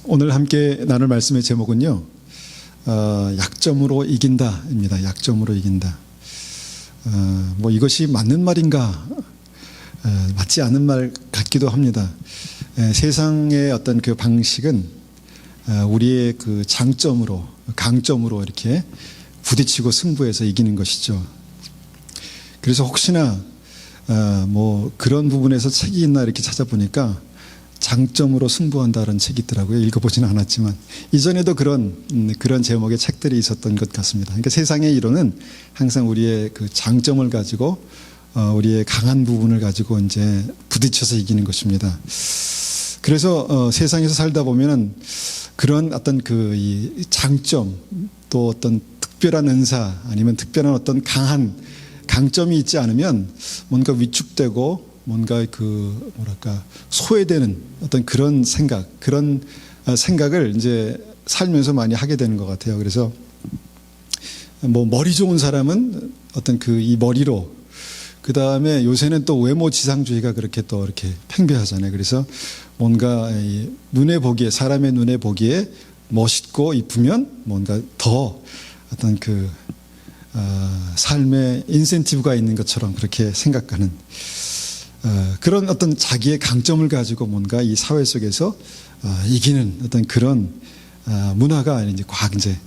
오늘 함께 나눌 말씀의 제목은요, 약점으로 이긴다입니다. 약점으로 이긴다. 이것이 맞는 말인가? 맞지 않은 말 같기도 합니다. 세상의 어떤 그 방식은 우리의 그 장점으로, 강점으로 이렇게 부딪히고 승부해서 이기는 것이죠. 그래서 혹시나 그런 부분에서 책이 있나 이렇게 찾아보니까 장점으로 승부한다는 책이 있더라고요. 읽어보지는 않았지만 이전에도 그런 제목의 책들이 있었던 것 같습니다. 그러니까 세상의 이론은 항상 우리의 그 장점을 가지고 우리의 강한 부분을 가지고 이제 부딪혀서 이기는 것입니다. 그래서 세상에서 살다 보면은 그런 어떤 이 장점, 또 어떤 특별한 은사, 아니면 특별한 어떤 강한 강점이 있지 않으면 뭔가 위축되고 뭔가 소외되는 어떤 그런 생각을 이제 살면서 많이 하게 되는 것 같아요. 그래서 머리 좋은 사람은 어떤 이 머리로, 그 다음에 요새는 또 외모 지상주의가 그렇게 또 이렇게 팽배하잖아요. 그래서 뭔가 사람의 눈에 보기에 멋있고 이쁘면 뭔가 더 어떤 삶의 인센티브가 있는 것처럼 그렇게 생각하는 그런 어떤 자기의 강점을 가지고 뭔가 이 사회 속에서 이기는 어떤 그런 문화가 이제 과학제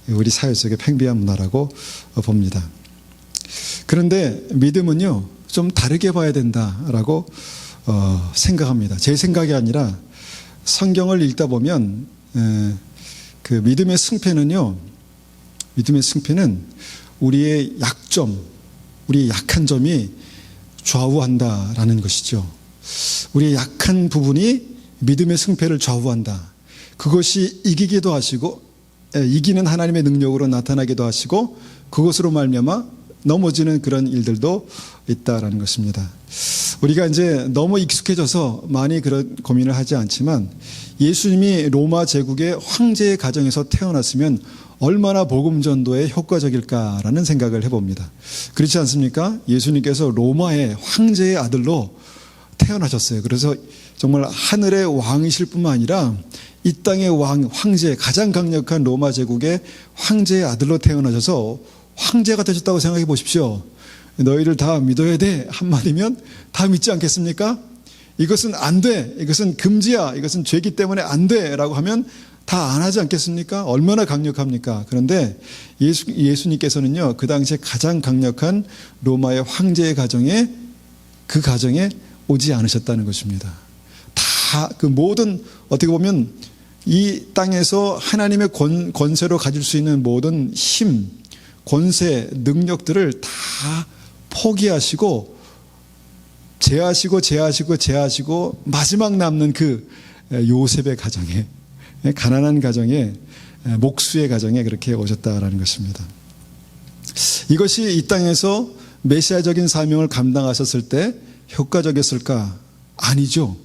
우리 사회 속의 팽배한 문화라고 봅니다. 그런데 믿음은요, 좀 다르게 봐야 된다라고 생각합니다. 제 생각이 아니라 성경을 읽다 보면 그 믿음의 승패는 우리의 약점, 우리의 약한 점이 좌우한다라는 것이죠. 우리의 약한 부분이 믿음의 승패를 좌우한다. 그것이 이기기도 하시고 이기는 하나님의 능력으로 나타나기도 하시고 그것으로 말미암아 넘어지는 그런 일들도 있다라는 것입니다. 우리가 이제 너무 익숙해져서 많이 그런 고민을 하지 않지만 예수님이 로마 제국의 황제의 가정에서 태어났으면 얼마나 복음 전도에 효과적일까라는 생각을 해봅니다. 그렇지 않습니까? 예수님께서 로마의 황제의 아들로 태어나셨어요. 그래서 정말 하늘의 왕이실 뿐만 아니라 이 땅의 황제, 가장 강력한 로마 제국의 황제의 아들로 태어나셔서 황제가 되셨다고 생각해 보십시오. 너희를 다 믿어야 돼 한마디면 다 믿지 않겠습니까? 이것은 안 돼, 이것은 금지야, 이것은 죄기 때문에 안 돼 라고 하면 다 안 하지 않겠습니까? 얼마나 강력합니까? 그런데 예수님께서는요, 그 당시에 가장 강력한 로마의 황제의 가정에 오지 않으셨다는 것입니다. 다 그 모든, 어떻게 보면 이 땅에서 하나님의 권세로 가질 수 있는 모든 힘, 권세, 능력들을 다 포기하시고 제하시고 마지막 남는 그 요셉의 가정에, 가난한 가정에, 목수의 가정에 그렇게 오셨다라는 것입니다. 이것이 이 땅에서 메시아적인 사명을 감당하셨을 때 효과적이었을까? 아니죠.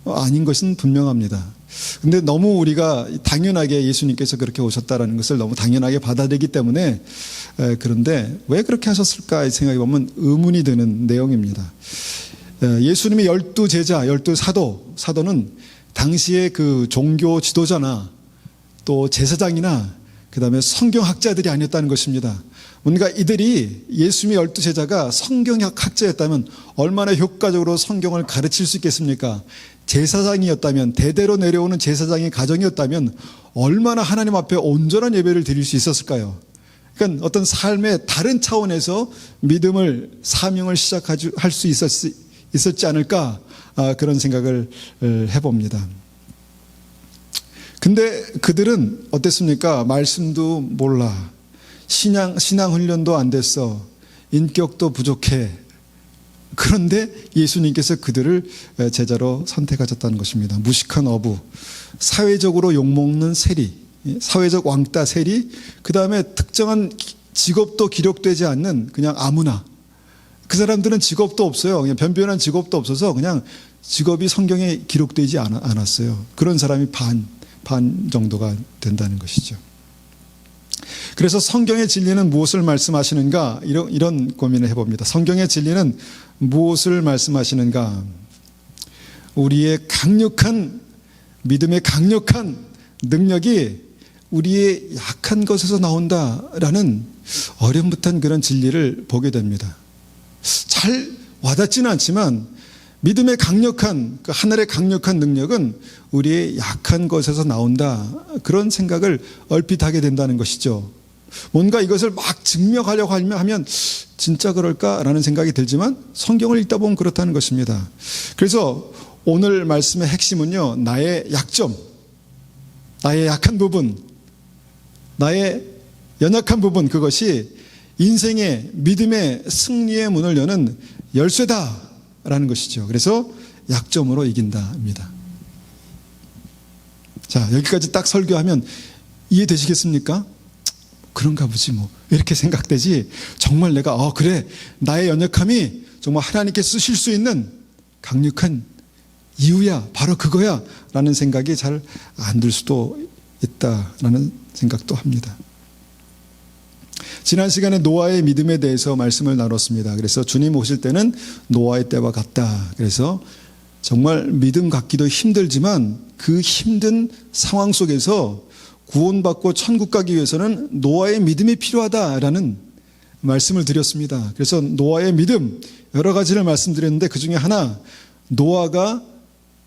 아닌 것은 분명합니다. 근데 너무 우리가 당연하게 예수님께서 그렇게 오셨다라는 것을 너무 당연하게 받아들이기 때문에, 그런데 왜 그렇게 하셨을까 생각해 보면 의문이 드는 내용입니다. 예수님의 12제자, 12사도는 당시의 그 종교 지도자나 또 제사장이나 그 다음에 성경학자들이 아니었다는 것입니다. 뭔가 이들이 예수님의 12제자가 성경학자였다면 얼마나 효과적으로 성경을 가르칠 수 있겠습니까? 제사장이었다면, 대대로 내려오는 제사장의 가정이었다면 얼마나 하나님 앞에 온전한 예배를 드릴 수 있었을까요? 그러니까 어떤 삶의 다른 차원에서 믿음을, 사명을 시작할 수 있었지 않을까, 그런 생각을 해봅니다. 근데 그들은 어땠습니까? 말씀도 몰라, 신앙 훈련도 안 됐어, 인격도 부족해. 그런데 예수님께서 그들을 제자로 선택하셨다는 것입니다. 무식한 어부, 사회적으로 욕먹는 세리, 사회적 왕따 세리, 그 다음에 특정한 직업도 기록되지 않는 그냥 아무나. 그 사람들은 직업도 없어요. 그냥 변변한 직업도 없어서 그냥 직업이 성경에 기록되지 않았어요. 그런 사람이 반 정도가 된다는 것이죠. 그래서 성경의 진리는 무엇을 말씀하시는가? 이런 고민을 해봅니다. 성경의 진리는 무엇을 말씀하시는가? 우리의 강력한, 믿음의 강력한 능력이 우리의 약한 것에서 나온다라는 어렴풋한 그런 진리를 보게 됩니다. 잘 와닿지는 않지만 믿음의 강력한, 그 하늘의 강력한 능력은 우리의 약한 것에서 나온다. 그런 생각을 얼핏 하게 된다는 것이죠. 뭔가 이것을 막 증명하려고 하면 진짜 그럴까라는 생각이 들지만 성경을 읽다 보면 그렇다는 것입니다. 그래서 오늘 말씀의 핵심은요, 나의 약점, 나의 약한 부분, 나의 연약한 부분, 그것이 인생의 믿음의 승리의 문을 여는 열쇠다라는 것이죠. 그래서 약점으로 이긴다입니다. 자, 여기까지 딱 설교하면 이해되시겠습니까? 그런가 보지 뭐 이렇게 생각되지, 정말 내가 그래, 나의 연약함이 정말 하나님께 쓰실 수 있는 강력한 이유야, 바로 그거야 라는 생각이 잘 안 들 수도 있다라는 생각도 합니다. 지난 시간에 노아의 믿음에 대해서 말씀을 나눴습니다. 그래서 주님 오실 때는 노아의 때와 같다. 그래서 정말 믿음 갖기도 힘들지만 그 힘든 상황 속에서 구원받고 천국 가기 위해서는 노아의 믿음이 필요하다라는 말씀을 드렸습니다. 그래서 노아의 믿음 여러 가지를 말씀드렸는데 그 중에 하나, 노아가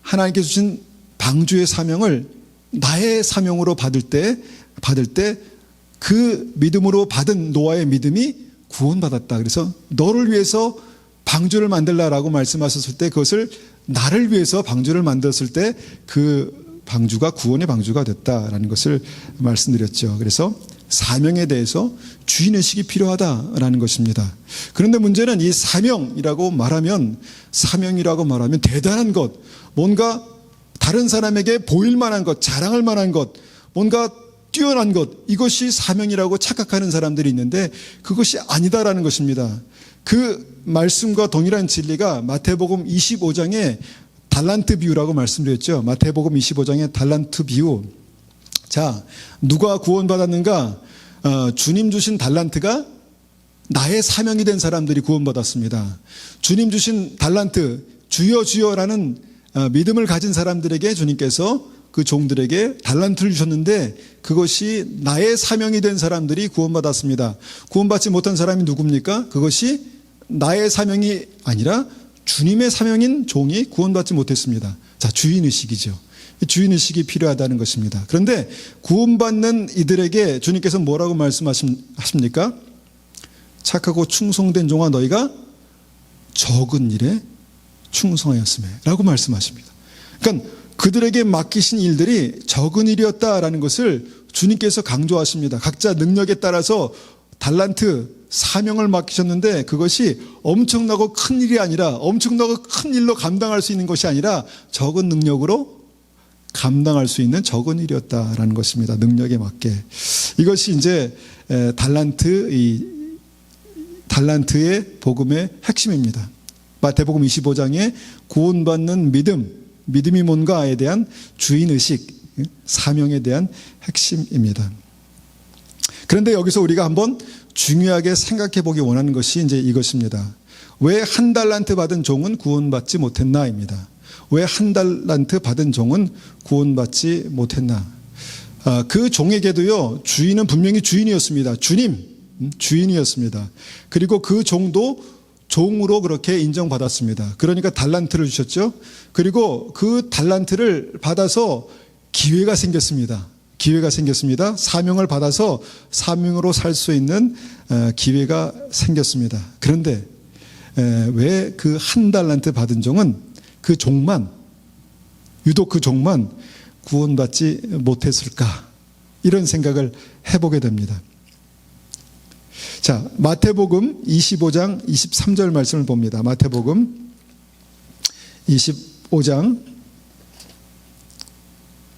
하나님께 주신 방주의 사명을 나의 사명으로 받을 때 그 믿음으로 받은 노아의 믿음이 구원받았다. 그래서 너를 위해서 방주를 만들라라고 말씀하셨을 때 그것을 나를 위해서 방주를 만들었을 때 그 방주가 구원의 방주가 됐다라는 것을 말씀드렸죠. 그래서 사명에 대해서 주인의식이 필요하다라는 것입니다. 그런데 문제는 이 사명이라고 말하면 대단한 것, 뭔가 다른 사람에게 보일 만한 것, 자랑할 만한 것, 뭔가 뛰어난 것, 이것이 사명이라고 착각하는 사람들이 있는데 그것이 아니다라는 것입니다. 그 말씀과 동일한 진리가 마태복음 25장에 달란트 비유라고 말씀드렸죠. 마태복음 25장의 달란트 비유. 자, 누가 구원받았는가? 주님 주신 달란트가 나의 사명이 된 사람들이 구원받았습니다. 주님 주신 달란트, 주여 주여라는 믿음을 가진 사람들에게 주님께서 그 종들에게 달란트를 주셨는데 그것이 나의 사명이 된 사람들이 구원받았습니다. 구원받지 못한 사람이 누굽니까? 그것이 나의 사명이 아니라 주님의 사명인 종이 구원받지 못했습니다. 자, 주인의식이죠. 주인의식이 필요하다는 것입니다. 그런데 구원받는 이들에게 주님께서 뭐라고 말씀하십니까? 착하고 충성된 종아, 너희가 적은 일에 충성하였으며 라고 말씀하십니다. 그러니까 그들에게 맡기신 일들이 적은 일이었다라는 것을 주님께서 강조하십니다. 각자 능력에 따라서 달란트, 사명을 맡기셨는데 그것이 엄청나고 큰 일이 아니라, 엄청나고 큰 일로 감당할 수 있는 것이 아니라 적은 능력으로 감당할 수 있는 적은 일이었다라는 것입니다. 능력에 맞게. 이것이 이제 달란트의 복음의 핵심입니다. 마태복음 25장에 구원받는 믿음이 뭔가에 대한 주인의식, 사명에 대한 핵심입니다. 그런데 여기서 우리가 한번 중요하게 생각해 보기 원하는 것이 이제 이것입니다. 왜 한 달란트 받은 종은 구원받지 못했나입니다. 왜 한 달란트 받은 종은 구원받지 못했나? 그 종에게도요, 주인은 분명히 주인이었습니다. 주인이었습니다. 그리고 그 종도 종으로 그렇게 인정받았습니다. 그러니까 달란트를 주셨죠. 그리고 그 달란트를 받아서 기회가 생겼습니다. 사명을 받아서 사명으로 살 수 있는 기회가 생겼습니다. 그런데 왜 그 한 달란트 받은 종은 유독 그 종만 구원받지 못했을까? 이런 생각을 해보게 됩니다. 자, 마태복음 25장 23절 말씀을 봅니다. 마태복음 25장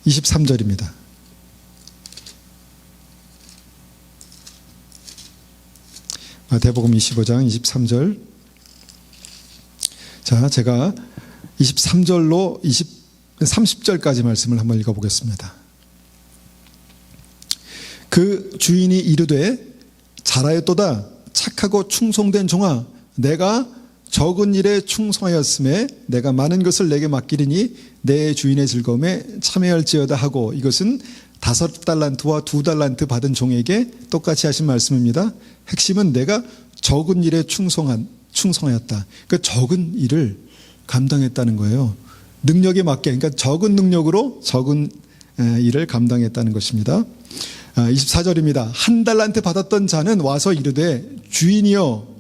23절입니다. 마태복음 25장 23절. 자, 제가 23절로 30절까지 말씀을 한번 읽어보겠습니다. 그 주인이 이르되 잘하였도다 착하고 충성된 종아, 내가 적은 일에 충성하였음에 내가 많은 것을 내게 맡기리니 내 주인의 즐거움에 참여할지어다 하고, 이것은 5달란트와 2달란트 받은 종에게 똑같이 하신 말씀입니다. 핵심은 내가 적은 일에 충성하였다. 그러니까 적은 일을 감당했다는 거예요. 능력에 맞게, 그러니까 적은 능력으로 적은 일을 감당했다는 것입니다. 24절입니다. 1달란트 받았던 자는 와서 이르되 주인이여,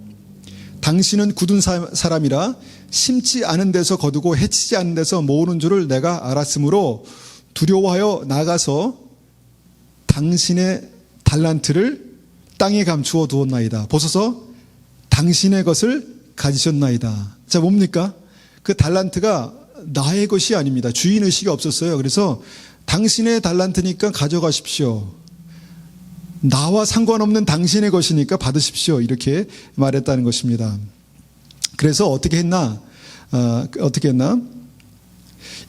당신은 굳은 사람이라 심지 않은 데서 거두고 해치지 않은 데서 모으는 줄을 내가 알았으므로 두려워하여 나가서 당신의 달란트를 땅에 감추어 두었나이다. 보소서, 당신의 것을 가지셨나이다. 자, 뭡니까? 그 달란트가 나의 것이 아닙니다. 주인의식이 없었어요. 그래서 당신의 달란트니까 가져가십시오. 나와 상관없는 당신의 것이니까 받으십시오. 이렇게 말했다는 것입니다. 그래서 어떻게 했나?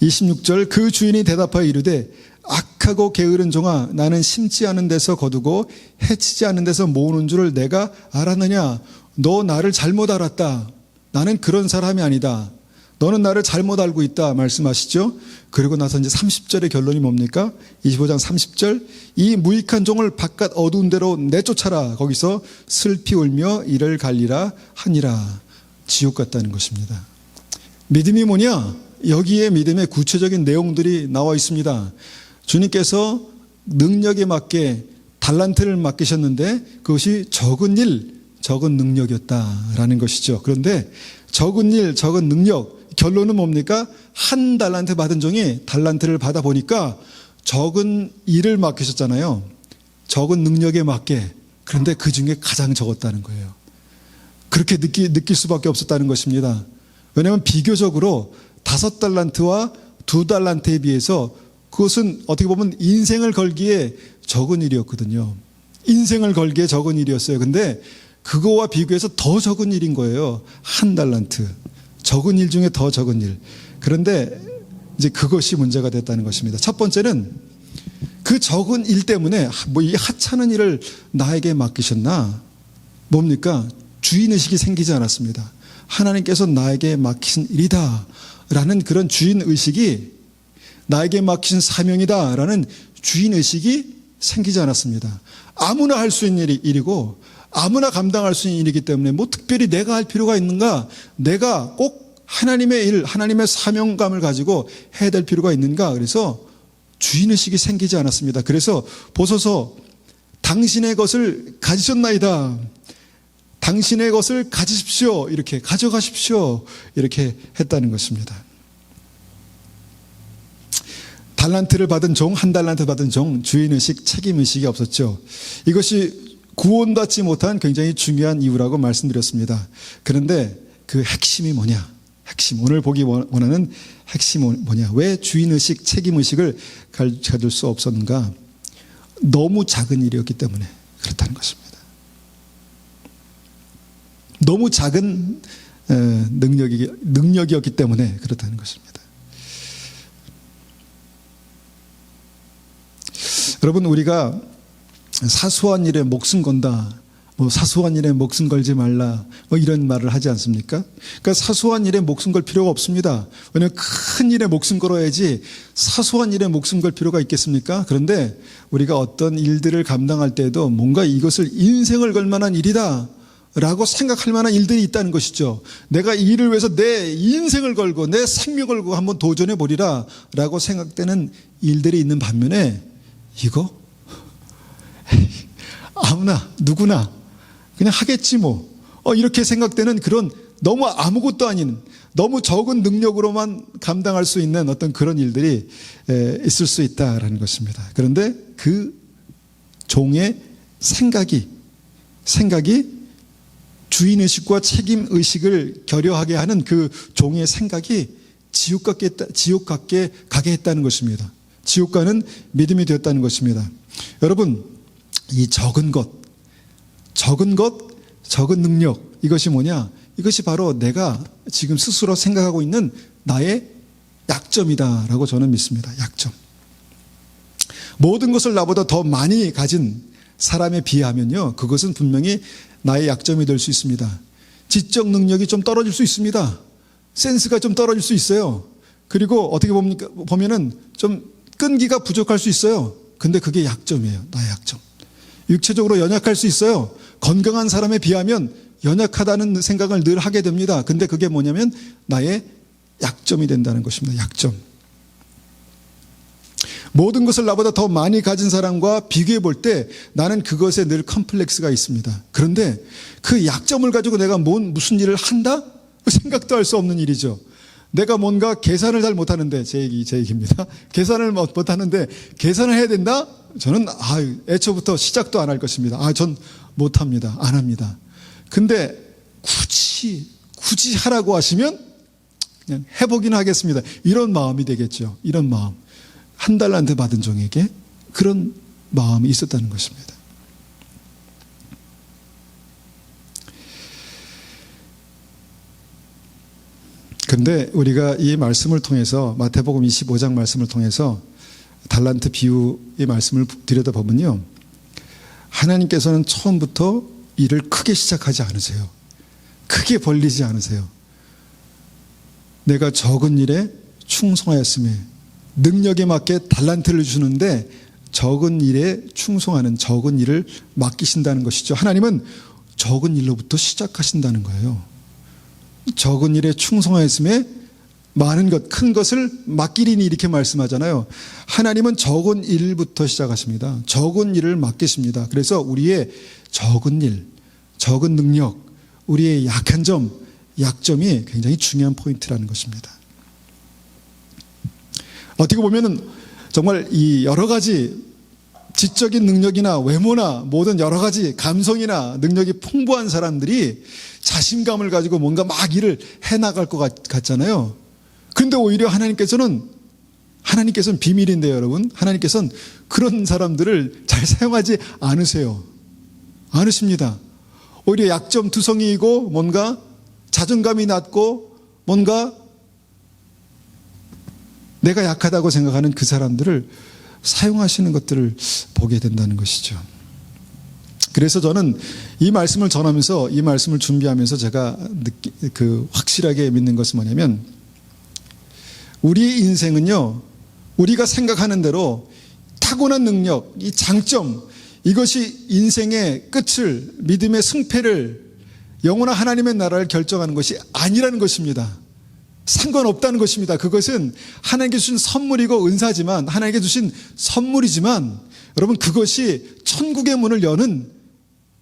26절, 그 주인이 대답하여 이르되 악하고 게으른 종아, 나는 심지 않은 데서 거두고 해치지 않은 데서 모으는 줄을 내가 알았느냐? 너 나를 잘못 알았다. 나는 그런 사람이 아니다. 너는 나를 잘못 알고 있다 말씀하시죠. 그리고 나서 이제 30절의 결론이 뭡니까? 25장 30절, 이 무익한 종을 바깥 어두운 데로 내쫓아라. 거기서 슬피 울며 이를 갈리라 하니라. 지옥 같다는 것입니다. 믿음이 뭐냐? 여기에 믿음의 구체적인 내용들이 나와 있습니다. 주님께서 능력에 맞게 달란트를 맡기셨는데 그것이 적은 일, 적은 능력이었다라는 것이죠. 그런데 적은 일, 적은 능력, 결론은 뭡니까? 1달란트 받은 종이 달란트를 받아 보니까 적은 일을 맡기셨잖아요. 적은 능력에 맞게. 그런데 그 중에 가장 적었다는 거예요. 그렇게 느낄 수밖에 없었다는 것입니다. 왜냐하면 비교적으로 5달란트와 2달란트에 비해서 그것은 어떻게 보면 인생을 걸기에 적은 일이었거든요. 인생을 걸기에 적은 일이었어요. 근데 그거와 비교해서 더 적은 일인 거예요. 1달란트. 적은 일 중에 더 적은 일. 그런데 이제 그것이 문제가 됐다는 것입니다. 첫 번째는 그 적은 일 때문에 이 하찮은 일을 나에게 맡기셨나? 뭡니까? 주인의식이 생기지 않았습니다. 하나님께서 나에게 맡기신 일이다 라는 그런 주인의식이, 나에게 맡기신 사명이다 라는 주인의식이 생기지 않았습니다. 아무나 할 수 있는 일이고 아무나 감당할 수 있는 일이기 때문에 뭐 특별히 내가 할 필요가 있는가? 내가 꼭 하나님의 일, 하나님의 사명감을 가지고 해야 될 필요가 있는가? 그래서 주인의식이 생기지 않았습니다. 그래서 보소서, 당신의 것을 가지셨나이다. 당신의 것을 가지십시오. 이렇게 가져가십시오. 이렇게 했다는 것입니다. 달란트를 받은 종, 1달란트 받은 종, 주인의식, 책임의식이 없었죠. 이것이 구원받지 못한 굉장히 중요한 이유라고 말씀드렸습니다. 그런데 그 핵심이 뭐냐? 핵심, 오늘 보기 원하는 핵심은 뭐냐? 왜 주인의식, 책임의식을 가질 수 없었는가? 너무 작은 일이었기 때문에 그렇다는 것입니다. 너무 작은 능력이었기 때문에 그렇다는 것입니다. 여러분, 우리가 사소한 일에 목숨 건다, 사소한 일에 목숨 걸지 말라, 이런 말을 하지 않습니까? 그러니까 사소한 일에 목숨 걸 필요가 없습니다. 왜냐하면 큰 일에 목숨 걸어야지 사소한 일에 목숨 걸 필요가 있겠습니까? 그런데 우리가 어떤 일들을 감당할 때에도 뭔가 이것을 인생을 걸 만한 일이다 라고 생각할 만한 일들이 있다는 것이죠. 내가 이 일을 위해서 내 인생을 걸고 내 생명을 걸고 한번 도전해 보리라 라고 생각되는 일들이 있는 반면에, 이거 아무나 누구나 그냥 하겠지 뭐, 이렇게 생각되는 그런 너무 아무것도 아닌, 너무 적은 능력으로만 감당할 수 있는 어떤 그런 일들이 있을 수 있다라는 것입니다. 그런데 그 종의 생각이 주인의식과 책임의식을 결여하게 하는 그 종의 생각이 지옥 같게 가게 했다는 것입니다. 지옥 가는 믿음이 되었다는 것입니다. 여러분, 이 적은 능력, 이것이 뭐냐? 이것이 바로 내가 지금 스스로 생각하고 있는 나의 약점이다라고 저는 믿습니다. 약점. 모든 것을 나보다 더 많이 가진 사람에 비하면요, 그것은 분명히 나의 약점이 될 수 있습니다. 지적 능력이 좀 떨어질 수 있습니다. 센스가 좀 떨어질 수 있어요. 그리고 어떻게 보면은 좀 끈기가 부족할 수 있어요. 근데 그게 약점이에요. 나의 약점. 육체적으로 연약할 수 있어요. 건강한 사람에 비하면 연약하다는 생각을 늘 하게 됩니다. 근데 그게 뭐냐면 나의 약점이 된다는 것입니다. 약점. 모든 것을 나보다 더 많이 가진 사람과 비교해 볼 때 나는 그것에 늘 컴플렉스가 있습니다. 그런데 그 약점을 가지고 내가 무슨 일을 한다? 생각도 할 수 없는 일이죠. 내가 뭔가 계산을 잘 못하는데, 제 얘기입니다. 계산을 못하는데 계산을 해야 된다? 저는 애초부터 시작도 안 할 것입니다. 전 못합니다. 안 합니다. 근데 굳이 하라고 하시면 그냥 해보긴 하겠습니다. 이런 마음이 되겠죠. 이런 마음. 한 달란트 받은 종에게 그런 마음이 있었다는 것입니다. 그런데 우리가 이 말씀을 통해서 마태복음 25장 말씀을 통해서 달란트 비유의 말씀을 들여다보면요, 하나님께서는 처음부터 일을 크게 시작하지 않으세요. 크게 벌리지 않으세요. 내가 적은 일에 충성하였음에 능력에 맞게 달란트를 주는데 적은 일에 충성하는, 적은 일을 맡기신다는 것이죠. 하나님은 적은 일로부터 시작하신다는 거예요. 적은 일에 충성하였음에 많은 것, 큰 것을 맡기리니 이렇게 말씀하잖아요. 하나님은 적은 일부터 시작하십니다. 적은 일을 맡기십니다. 그래서 우리의 적은 일, 적은 능력, 우리의 약한 점, 약점이 굉장히 중요한 포인트라는 것입니다. 어떻게 보면은 정말 이 여러 가지 지적인 능력이나 외모나 모든 여러 가지 감성이나 능력이 풍부한 사람들이 자신감을 가지고 뭔가 막 일을 해나갈 것 같잖아요. 근데 오히려 하나님께서는 비밀인데요, 여러분. 하나님께서는 그런 사람들을 잘 사용하지 않으십니다. 오히려 약점 투성이이고 뭔가 자존감이 낮고 뭔가 내가 약하다고 생각하는 그 사람들을 사용하시는 것들을 보게 된다는 것이죠. 그래서 저는 이 말씀을 전하면서, 이 말씀을 준비하면서 제가 확실하게 믿는 것은 뭐냐면, 우리의 인생은요, 우리가 생각하는 대로 타고난 능력, 이 장점, 이것이 인생의 끝을, 믿음의 승패를, 영원한 하나님의 나라를 결정하는 것이 아니라는 것입니다. 상관없다는 것입니다. 그것은 하나님께 주신 선물이고 은사지만, 하나님께 주신 선물이지만, 여러분, 그것이 천국의 문을 여는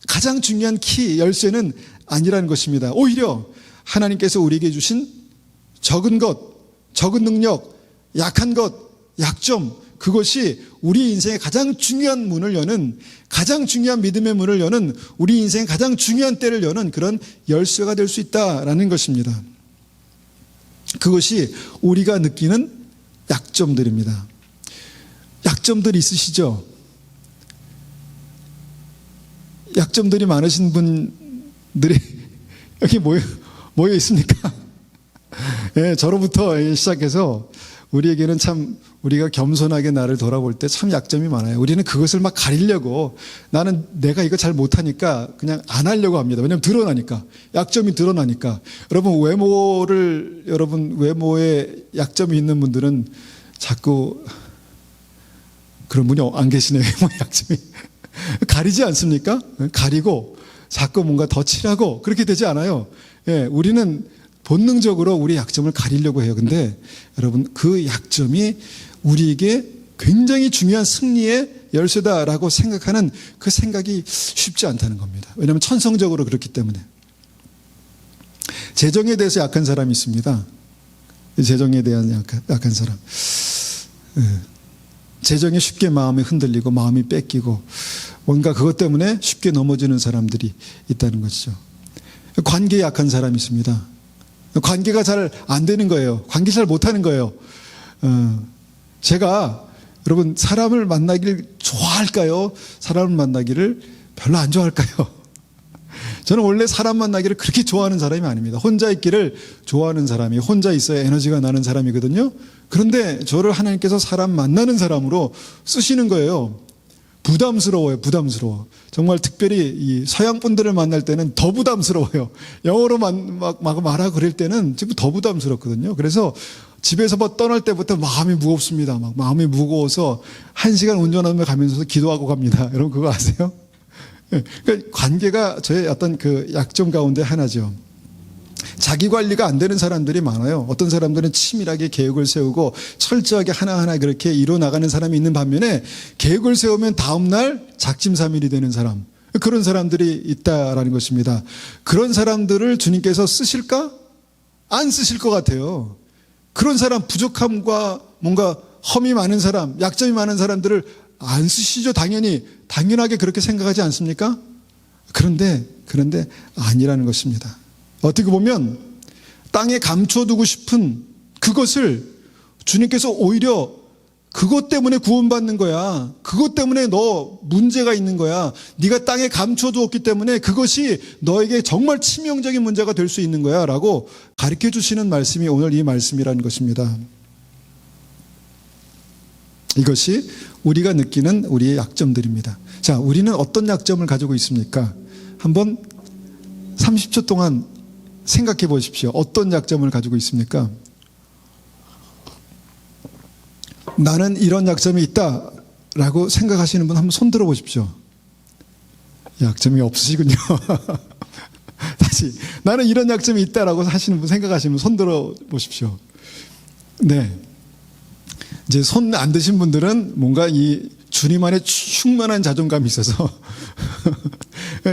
가장 중요한 키, 열쇠는 아니라는 것입니다. 오히려 하나님께서 우리에게 주신 적은 것, 적은 능력, 약한 것, 약점, 그것이 우리 인생의 가장 중요한 문을 여는, 가장 중요한 믿음의 문을 여는, 우리 인생의 가장 중요한 때를 여는 그런 열쇠가 될 수 있다라는 것입니다. 그것이 우리가 느끼는 약점들입니다. 약점들 있으시죠? 약점들이 많으신 분들이 여기 모여 있습니까? 예, 저로부터 시작해서 우리에게는 참, 우리가 겸손하게 나를 돌아볼 때 참 약점이 많아요. 우리는 그것을 막 가리려고, 나는 내가 이거 잘 못하니까 그냥 안 하려고 합니다. 왜냐하면 드러나니까. 약점이 드러나니까. 여러분 외모에 약점이 있는 분들은 자꾸, 그런 분이 안 계시네요. 외모에 약점이. 가리지 않습니까? 가리고 자꾸 뭔가 더 칠하고 그렇게 되지 않아요. 예, 우리는 본능적으로 우리의 약점을 가리려고 해요. 근데 여러분, 그 약점이 우리에게 굉장히 중요한 승리의 열쇠다라고 생각하는 그 생각이 쉽지 않다는 겁니다. 왜냐하면 천성적으로 그렇기 때문에. 재정에 대해서 약한 사람이 있습니다. 재정에 대한 약한 사람. 재정에 쉽게 마음이 흔들리고 마음이 뺏기고 뭔가 그것 때문에 쉽게 넘어지는 사람들이 있다는 것이죠. 관계에 약한 사람이 있습니다. 관계가 잘 안 되는 거예요. 관계 잘 못하는 거예요. 제가 여러분, 사람을 만나기를 좋아할까요? 사람을 만나기를 별로 안 좋아할까요? 저는 원래 사람 만나기를 그렇게 좋아하는 사람이 아닙니다. 혼자 있기를 좋아하는 사람이, 혼자 있어야 에너지가 나는 사람이거든요. 그런데 저를 하나님께서 사람 만나는 사람으로 쓰시는 거예요. 부담스러워요. 부담스러워. 정말 특별히 이 서양 분들을 만날 때는 더 부담스러워요. 영어로 막 말하고 그럴 때는 지금 더 부담스럽거든요. 그래서 집에서 떠날 때부터 마음이 무겁습니다. 막 마음이 무거워서 1시간 운전하며 가면서 기도하고 갑니다. 여러분 그거 아세요? 그러니까 관계가 저의 어떤 그 약점 가운데 하나죠. 자기 관리가 안 되는 사람들이 많아요. 어떤 사람들은 치밀하게 계획을 세우고 철저하게 하나하나 그렇게 이뤄 나가는 사람이 있는 반면에 계획을 세우면 다음날 작심삼일이 되는 사람, 그런 사람들이 있다라는 것입니다. 그런 사람들을 주님께서 쓰실까? 안 쓰실 것 같아요. 그런 사람, 부족함과 뭔가 험이 많은 사람, 약점이 많은 사람들을 안 쓰시죠. 당연하게 그렇게 생각하지 않습니까? 그런데 아니라는 것입니다. 어떻게 보면 땅에 감춰두고 싶은 그것을 주님께서 오히려 그것 때문에 구원받는 거야. 그것 때문에 너 문제가 있는 거야. 네가 땅에 감춰두었기 때문에 그것이 너에게 정말 치명적인 문제가 될 수 있는 거야 라고 가르쳐 주시는 말씀이 오늘 이 말씀이라는 것입니다. 이것이 우리가 느끼는 우리의 약점들입니다. 자, 우리는 어떤 약점을 가지고 있습니까? 한번 30초 동안 생각해 보십시오. 어떤 약점을 가지고 있습니까? 나는 이런 약점이 있다라고 생각하시는 분 한번 손 들어 보십시오. 약점이 없으시군요. 다시 나는 이런 약점이 있다라고 하시는 분 생각하시면 손 들어 보십시오. 네. 이제 손 안 드신 분들은 뭔가 이 주님 안에 충만한 자존감이 있어서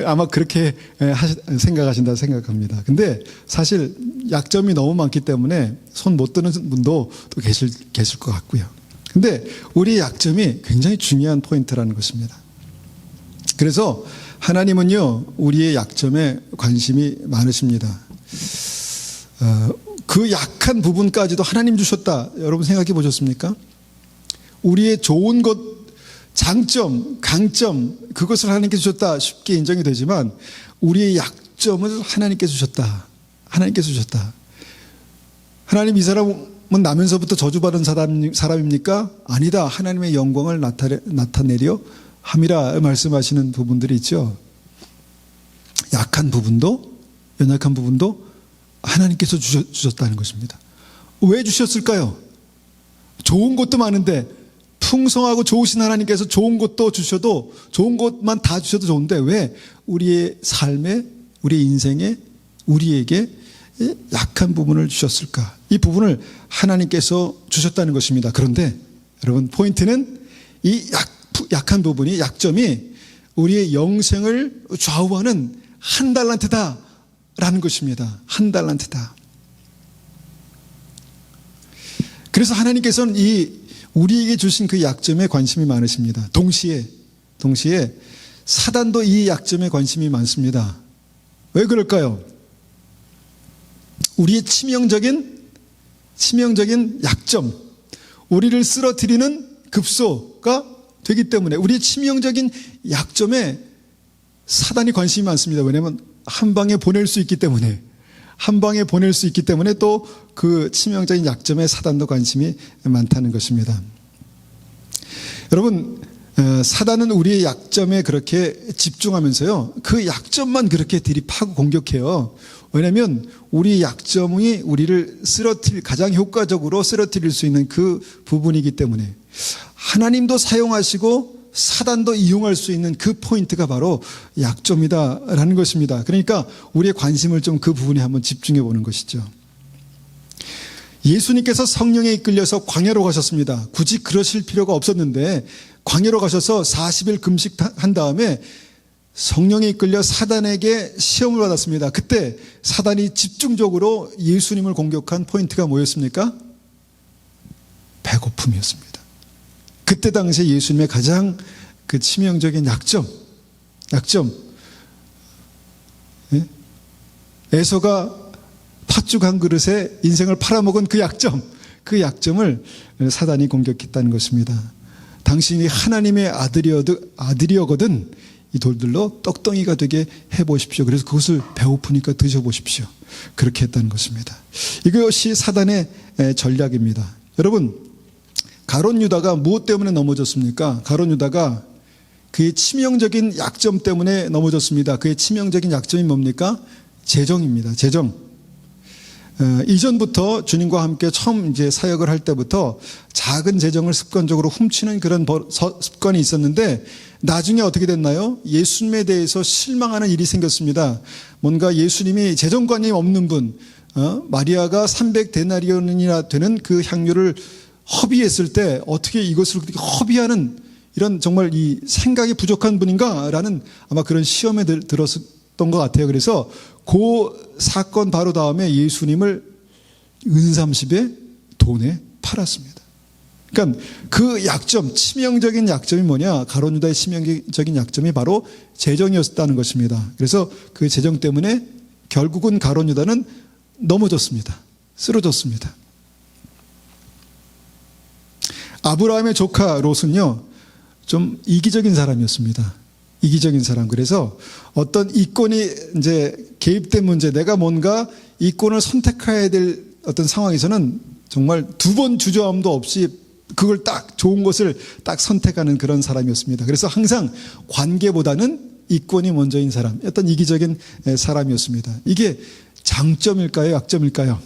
아마 그렇게 생각하신다 생각합니다. 근데 사실 약점이 너무 많기 때문에 손 못 드는 분도 또 계실 것 같고요. 근데 우리의 약점이 굉장히 중요한 포인트라는 것입니다. 그래서 하나님은요, 우리의 약점에 관심이 많으십니다. 그 약한 부분까지도 하나님 주셨다. 여러분 생각해 보셨습니까? 우리의 좋은 것, 장점, 강점, 그것을 하나님께 주셨다. 쉽게 인정이 되지만 우리의 약점을 하나님께 주셨다. 하나님께 주셨다. 하나님 이 사람은 나면서부터 저주받은 사람입니까? 아니다. 하나님의 영광을 나타내려 함이라 말씀하시는 부분들이 있죠. 약한 부분도, 연약한 부분도 하나님께서 주셨다는 것입니다. 왜 주셨을까요? 좋은 것도 많은데, 풍성하고 좋으신 하나님께서 좋은 것도 주셔도, 좋은 것만 다 주셔도 좋은데 왜 우리의 삶에, 우리의 인생에, 우리에게 약한 부분을 주셨을까? 이 부분을 하나님께서 주셨다는 것입니다. 그런데 여러분 포인트는 이 약한 부분이, 약점이 우리의 영생을 좌우하는 한 달란트다라는 것입니다. 한 달란트다. 그래서 하나님께서는 우리에게 주신 그 약점에 관심이 많으십니다. 동시에 사단도 이 약점에 관심이 많습니다. 왜 그럴까요? 우리의 치명적인 약점, 우리를 쓰러뜨리는 급소가 되기 때문에 우리의 치명적인 약점에 사단이 관심이 많습니다. 왜냐하면 한 방에 보낼 수 있기 때문에, 또 그 치명적인 약점에 사단도 관심이 많다는 것입니다. 여러분, 사단은 우리의 약점에 그렇게 집중하면서요, 그 약점만 그렇게 들이파고 공격해요. 왜냐하면 우리 약점이 우리를 가장 효과적으로 쓰러뜨릴 수 있는 그 부분이기 때문에, 하나님도 사용하시고 사단도 이용할 수 있는 그 포인트가 바로 약점이다라는 것입니다. 그러니까 우리의 관심을 좀 그 부분에 한번 집중해 보는 것이죠. 예수님께서 성령에 이끌려서 광야로 가셨습니다. 굳이 그러실 필요가 없었는데 광야로 가셔서 40일 금식한 다음에 성령에 이끌려 사단에게 시험을 받았습니다. 그때 사단이 집중적으로 예수님을 공격한 포인트가 뭐였습니까? 배고픔이었습니다. 그때 당시에 예수님의 가장 그 치명적인 약점. 에서가 팥죽 한 그릇에 인생을 팔아먹은 그 약점을 사단이 공격했다는 것입니다. 당신이 하나님의 아들이거든 이 돌들로 떡덩이가 되게 해보십시오. 그래서 그것을 배고프니까 드셔보십시오. 그렇게 했다는 것입니다. 이것이 사단의 전략입니다. 여러분, 가룟 유다가 무엇 때문에 넘어졌습니까? 가룟 유다가 그의 치명적인 약점 때문에 넘어졌습니다. 그의 치명적인 약점이 뭡니까? 재정입니다. 재정. 이전부터 주님과 함께 처음 이제 사역을 할 때부터 작은 재정을 습관적으로 훔치는 그런 습관이 있었는데 나중에 어떻게 됐나요? 예수님에 대해서 실망하는 일이 생겼습니다. 뭔가 예수님이 재정관이 없는 분, 마리아가 300데나리온이나 되는 그 향유를 허비했을 때 어떻게 이것을 그렇게 허비하는 이런 정말 이 생각이 부족한 분인가라는 아마 그런 시험에 들었던 것 같아요. 그래서 그 사건 바로 다음에 예수님을 은삼십의 돈에 팔았습니다. 그러니까 그 약점, 치명적인 약점이 뭐냐? 가룟 유다의 치명적인 약점이 바로 재정이었다는 것입니다. 그래서 그 재정 때문에 결국은 가룟 유다는 넘어졌습니다. 쓰러졌습니다. 아브라함의 조카 롯은요, 좀 이기적인 사람이었습니다. 이기적인 사람. 그래서 어떤 이권이 이제 개입된 문제, 내가 뭔가 이권을 선택해야 될 어떤 상황에서는 정말 두 번 주저함도 없이 그걸 딱 좋은 것을 딱 선택하는 그런 사람이었습니다. 그래서 항상 관계보다는 이권이 먼저인 사람, 어떤 이기적인 사람이었습니다. 이게 장점일까요? 약점일까요?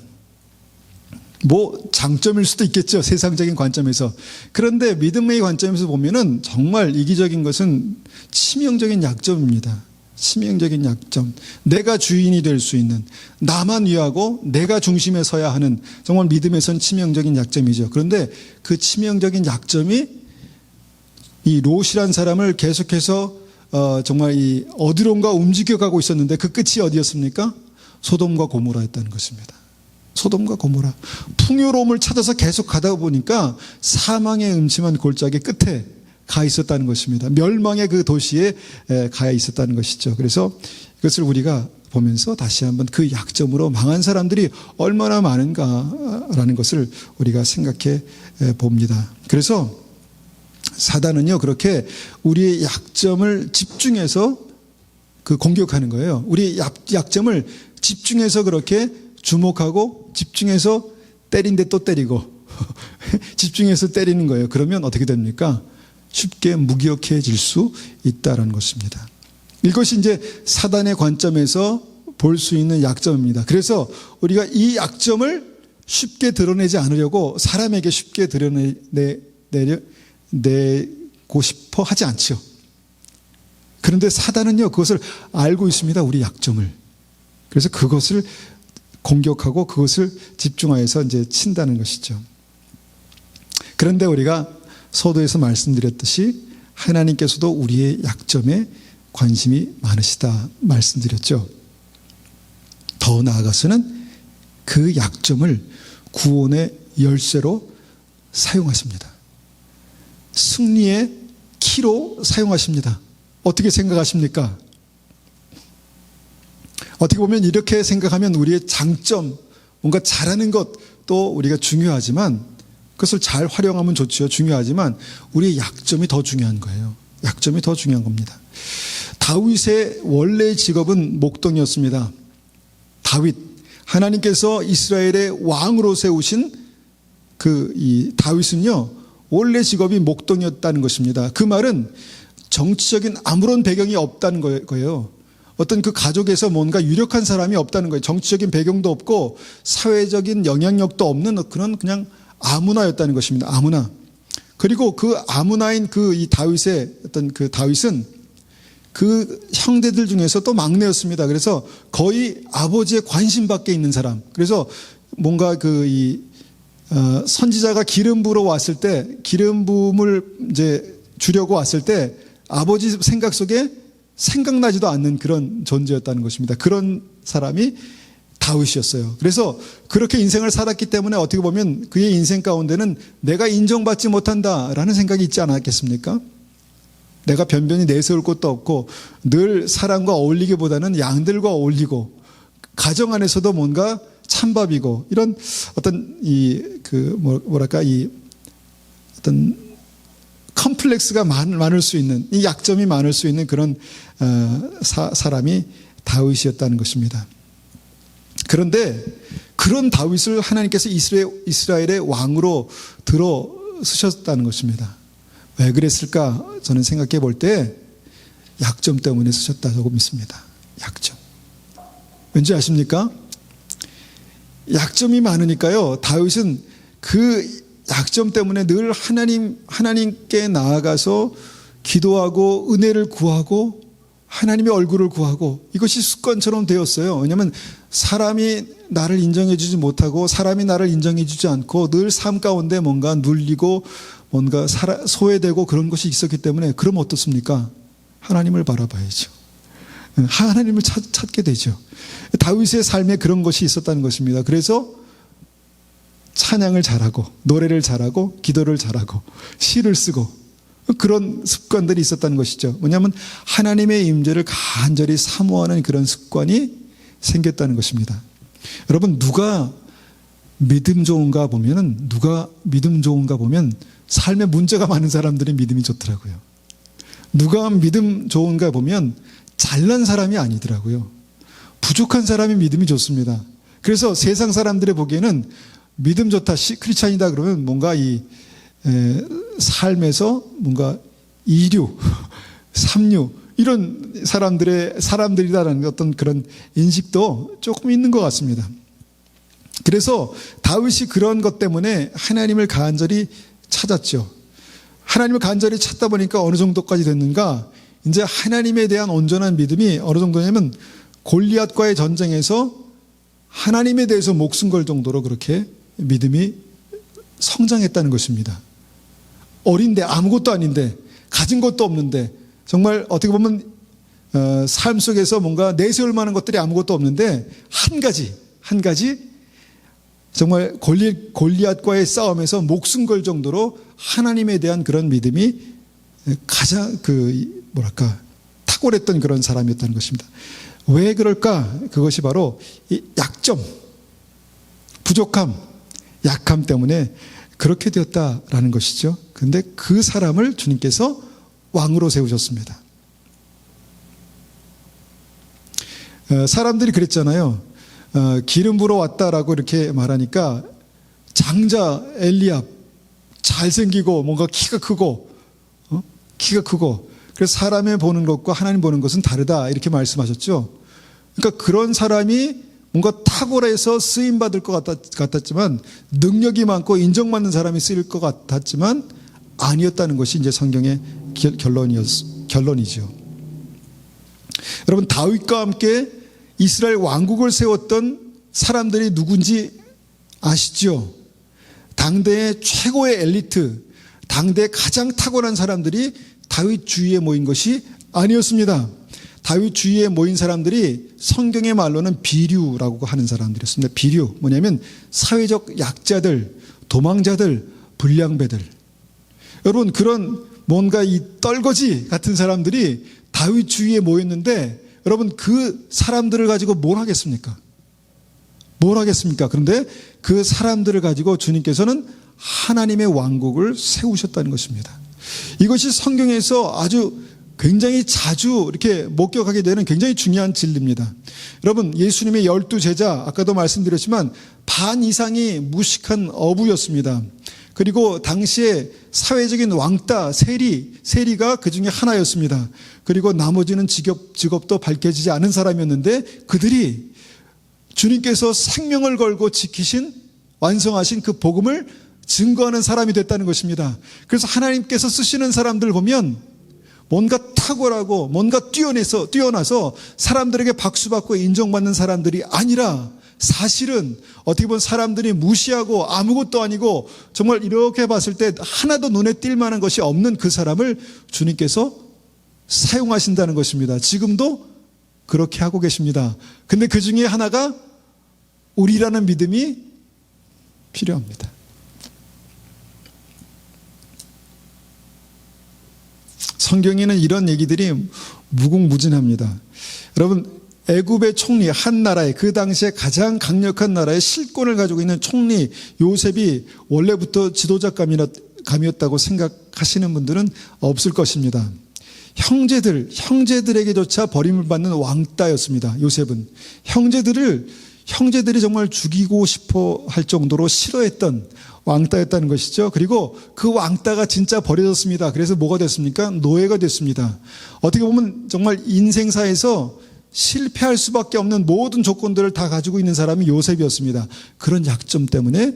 뭐 장점일 수도 있겠죠. 세상적인 관점에서. 그런데 믿음의 관점에서 보면은 정말 이기적인 것은 치명적인 약점입니다. 치명적인 약점. 내가 주인이 될 수 있는, 나만 위하고 내가 중심에 서야 하는 정말 믿음에선 치명적인 약점이죠. 그런데 그 치명적인 약점이 이 롯이란 사람을 계속해서 정말 이 어디론가 움직여가고 있었는데 그 끝이 어디였습니까? 소돔과 고모라였다는 것입니다. 소돔과 고모라. 풍요로움을 찾아서 계속 가다 보니까 사망의 음침한 골짜기 끝에 가 있었다는 것입니다. 멸망의 그 도시에 가 있었다는 것이죠. 그래서 이것을 우리가 보면서 다시 한번 그 약점으로 망한 사람들이 얼마나 많은가라는 것을 우리가 생각해 봅니다. 그래서 사단은요, 그렇게 우리의 약점을 집중해서 그 공격하는 거예요. 우리의 약점을 집중해서 그렇게 주목하고 집중해서 때린데 또 때리고 집중해서 때리는 거예요. 그러면 어떻게 됩니까? 쉽게 무기력해질 수 있다는 것입니다. 이것이 이제 사단의 관점에서 볼 수 있는 약점입니다. 그래서 우리가 이 약점을 쉽게 드러내지 않으려고 사람에게 쉽게 드러내고 싶어 하지 않죠. 그런데 사단은요, 그것을 알고 있습니다. 우리 약점을. 그래서 그것을 공격하고 그것을 집중하여서 이제 친다는 것이죠. 그런데 우리가 서두에서 말씀드렸듯이 하나님께서도 우리의 약점에 관심이 많으시다 말씀드렸죠. 더 나아가서는 그 약점을 구원의 열쇠로 사용하십니다. 승리의 키로 사용하십니다. 어떻게 생각하십니까? 어떻게 보면 이렇게 생각하면 우리의 장점, 뭔가 잘하는 것도 우리가 중요하지만 그것을 잘 활용하면 좋죠. 중요하지만 우리의 약점이 더 중요한 거예요. 약점이 더 중요한 겁니다. 다윗의 원래 직업은 목동이었습니다. 다윗, 하나님께서 이스라엘의 왕으로 세우신 이 다윗은요, 원래 직업이 목동이었다는 것입니다. 그 말은 정치적인 아무런 배경이 없다는 거예요. 어떤 그 가족에서 뭔가 유력한 사람이 없다는 거예요. 정치적인 배경도 없고 사회적인 영향력도 없는 그냥 아무나였다는 것입니다. 아무나. 그리고 그 아무나인 이 다윗의 그 다윗은 그 형제들 중에서 또 막내였습니다. 그래서 거의 아버지의 관심 밖에 있는 사람. 그래서 뭔가 선지자가 기름 부으러 왔을 때, 기름 부음을 이제 주려고 왔을 때 아버지 생각 속에 생각나지도 않는 그런 존재였다는 것입니다. 그런 사람이 다윗이었어요. 그래서 그렇게 인생을 살았기 때문에 어떻게 보면 그의 인생 가운데는 내가 인정받지 못한다라는 생각이 있지 않았겠습니까? 내가 변변히 내세울 것도 없고 늘 사람과 어울리기보다는 양들과 어울리고 가정 안에서도 뭔가 찬밥이고 이런 어떤 어떤 컴플렉스가 많을 수 있는, 이 약점이 많을 수 있는 그런 사람이 다윗이었다는 것입니다. 그런데 그런 다윗을 하나님께서 이스라엘의 왕으로 들어 쓰셨다는 것입니다. 왜 그랬을까? 저는 생각해 볼 때 약점 때문에 쓰셨다고 믿습니다. 약점. 왠지 아십니까? 약점이 많으니까요. 다윗은 그 약점 때문에 늘 하나님께 나아가서 기도하고 은혜를 구하고 하나님의 얼굴을 구하고 이것이 습관처럼 되었어요. 왜냐하면 사람이 나를 인정해 주지 못하고 사람이 나를 인정해 주지 않고 늘 삶 가운데 뭔가 눌리고 뭔가 소외되고 그런 것이 있었기 때문에 그럼 어떻습니까? 하나님을 바라봐야죠. 하나님을 찾게 되죠. 다윗의 삶에 그런 것이 있었다는 것입니다. 그래서 찬양을 잘하고 노래를 잘하고 기도를 잘하고 시를 쓰고 그런 습관들이 있었다는 것이죠. 뭐냐면 하나님의 임재를 간절히 사모하는 그런 습관이 생겼다는 것입니다. 여러분 누가 믿음 좋은가 보면 삶에 문제가 많은 사람들이 믿음이 좋더라고요. 누가 믿음 좋은가 보면 잘난 사람이 아니더라고요. 부족한 사람이 믿음이 좋습니다. 그래서 세상 사람들이 보기에는 믿음 좋다, 크리스찬이다 그러면 뭔가 삶에서 뭔가 2류, 3류 이런 사람들이다라는 어떤 그런 인식도 조금 있는 것 같습니다. 그래서 다윗이 그런 것 때문에 하나님을 간절히 찾았죠. 하나님을 간절히 찾다 보니까 어느 정도까지 됐는가? 이제 하나님에 대한 온전한 믿음이 어느 정도냐면 골리앗과의 전쟁에서 하나님에 대해서 목숨 걸 정도로 그렇게 믿음이 성장했다는 것입니다. 어린데 아무것도 아닌데 가진 것도 없는데 정말 어떻게 보면 삶 속에서 뭔가 내세울 만한 것들이 아무것도 없는데 한 가지 정말 골리앗과의 싸움에서 목숨 걸 정도로 하나님에 대한 그런 믿음이 가장 탁월했던 그런 사람이었다는 것입니다. 왜 그럴까? 그것이 바로 이 약점, 부족함, 약함 때문에 그렇게 되었다라는 것이죠. 그런데 그 사람을 주님께서 왕으로 세우셨습니다. 사람들이 그랬잖아요. 기름 부러 왔다라고 이렇게 말하니까 장자 엘리압 잘생기고 뭔가 키가 크고 그래서 사람이 보는 것과 하나님 보는 것은 다르다 이렇게 말씀하셨죠. 그러니까 그런 사람이 뭔가 탁월해서 쓰임받을 것 같았지만 능력이 많고 인정받는 사람이 쓰일 것 같았지만 아니었다는 것이 이제 성경의 결론이죠. 여러분 다윗과 함께 이스라엘 왕국을 세웠던 사람들이 누군지 아시죠? 당대의 최고의 엘리트, 당대의 가장 탁월한 사람들이 다윗 주위에 모인 것이 아니었습니다. 다윗 주위에 모인 사람들이 성경의 말로는 비류라고 하는 사람들이었습니다. 비류 뭐냐면 사회적 약자들, 도망자들, 불량배들. 여러분 그런 뭔가 이 떨거지 같은 사람들이 다윗 주위에 모였는데 여러분 그 사람들을 가지고 뭘 하겠습니까? 그런데 그 사람들을 가지고 주님께서는 하나님의 왕국을 세우셨다는 것입니다. 이것이 성경에서 아주 굉장히 자주 이렇게 목격하게 되는 굉장히 중요한 진리입니다. 여러분 예수님의 12제자 아까도 말씀드렸지만 반 이상이 무식한 어부였습니다. 그리고 당시에 사회적인 왕따, 세리가 그 중에 하나였습니다. 그리고 나머지는 직업도 밝혀지지 않은 사람이었는데 그들이 주님께서 생명을 걸고 지키신 완성하신 그 복음을 증거하는 사람이 됐다는 것입니다. 그래서 하나님께서 쓰시는 사람들 보면 뭔가 탁월하고 뭔가 뛰어나서 사람들에게 박수받고 인정받는 사람들이 아니라 사실은 어떻게 보면 사람들이 무시하고 아무것도 아니고 정말 이렇게 봤을 때 하나도 눈에 띌 만한 것이 없는 그 사람을 주님께서 사용하신다는 것입니다. 지금도 그렇게 하고 계십니다. 근데 그 중에 하나가 우리라는 믿음이 필요합니다. 성경에는 이런 얘기들이 무궁무진합니다. 여러분 애굽의 총리 한 나라의 그 당시에 가장 강력한 나라의 실권을 가지고 있는 총리 요셉이 원래부터 지도자감이었다고 생각하시는 분들은 없을 것입니다. 형제들에게조차 버림을 받는 왕따였습니다. 요셉은 형제들을 형제들이 정말 죽이고 싶어 할 정도로 싫어했던 왕따였다는 것이죠. 그리고 그 왕따가 진짜 버려졌습니다. 그래서 뭐가 됐습니까? 노예가 됐습니다. 어떻게 보면 정말 인생사에서 실패할 수밖에 없는 모든 조건들을 다 가지고 있는 사람이 요셉이었습니다. 그런 약점 때문에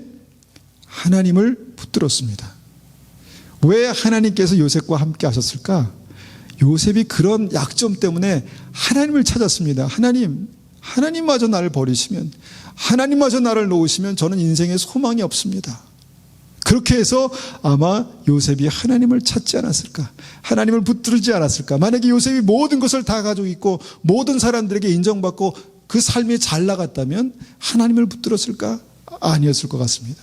하나님을 붙들었습니다. 왜 하나님께서 요셉과 함께 하셨을까? 요셉이 그런 약점 때문에 하나님을 찾았습니다. 하나님마저 나를 버리시면, 하나님마저 나를 놓으시면 저는 인생에 소망이 없습니다. 그렇게 해서 아마 요셉이 하나님을 찾지 않았을까? 하나님을 붙들지 않았을까? 만약에 요셉이 모든 것을 다 가지고 있고 모든 사람들에게 인정받고 그 삶이 잘 나갔다면 하나님을 붙들었을까? 아니었을 것 같습니다.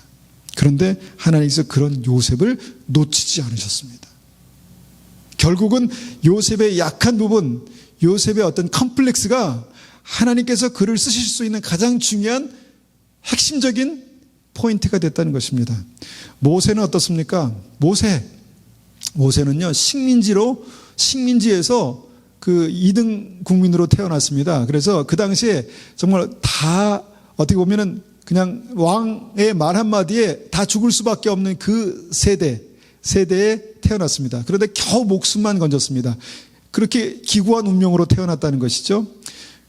그런데 하나님께서 그런 요셉을 놓치지 않으셨습니다. 결국은 요셉의 약한 부분, 요셉의 어떤 컴플렉스가 하나님께서 그를 쓰실 수 있는 가장 중요한 핵심적인 포인트가 됐다는 것입니다. 모세는 어떻습니까? 모세는요, 식민지에서 그 2등 국민으로 태어났습니다. 그래서 그 당시에 정말 다 어떻게 보면은 그냥 왕의 말 한마디에 다 죽을 수밖에 없는 그 세대에 태어났습니다. 그런데 겨우 목숨만 건졌습니다. 그렇게 기구한 운명으로 태어났다는 것이죠.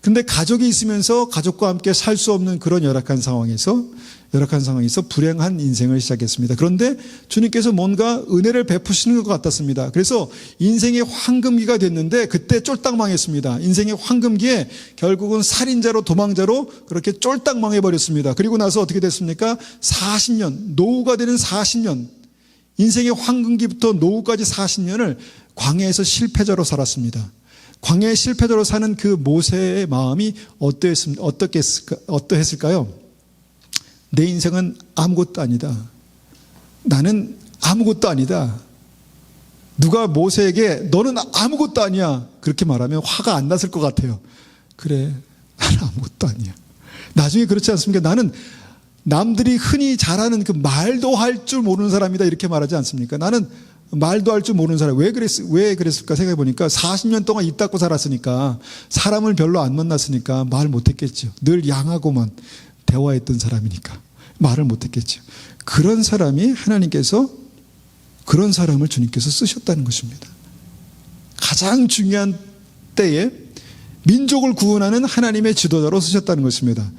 그런데 가족이 있으면서 가족과 함께 살 수 없는 그런 열악한 상황에서 불행한 인생을 시작했습니다. 그런데 주님께서 뭔가 은혜를 베푸시는 것 같았습니다. 그래서 인생의 황금기가 됐는데 그때 쫄딱 망했습니다. 인생의 황금기에 결국은 살인자로 도망자로 그렇게 쫄딱 망해버렸습니다. 그리고 나서 어떻게 됐습니까? 40년, 노후가 되는 40년, 인생의 황금기부터 노후까지 40년을 광야에서 실패자로 살았습니다. 광야의 실패자로 사는 그 모세의 마음이 어떠했을까요? 내 인생은 아무것도 아니다. 나는 아무것도 아니다. 누가 모세에게 너는 아무것도 아니야 그렇게 말하면 화가 안 났을 것 같아요. 그래, 나는 아무것도 아니야. 나중에 그렇지 않습니까? 나는 남들이 흔히 잘하는 그 말도 할 줄 모르는 사람이다 이렇게 말하지 않습니까? 나는 말도 할 줄 모르는 사람. 왜 그랬을까 생각해 보니까 40년 동안 입 닫고 살았으니까, 사람을 별로 안 만났으니까 말 못했겠죠. 늘 양하고만 대화했던 사람이니까 말을 못했겠죠. 그런 사람을 주님께서 쓰셨다는 것입니다. 가장 중요한 때에 민족을 구원하는 하나님의 지도자로 쓰셨다는 것입니다.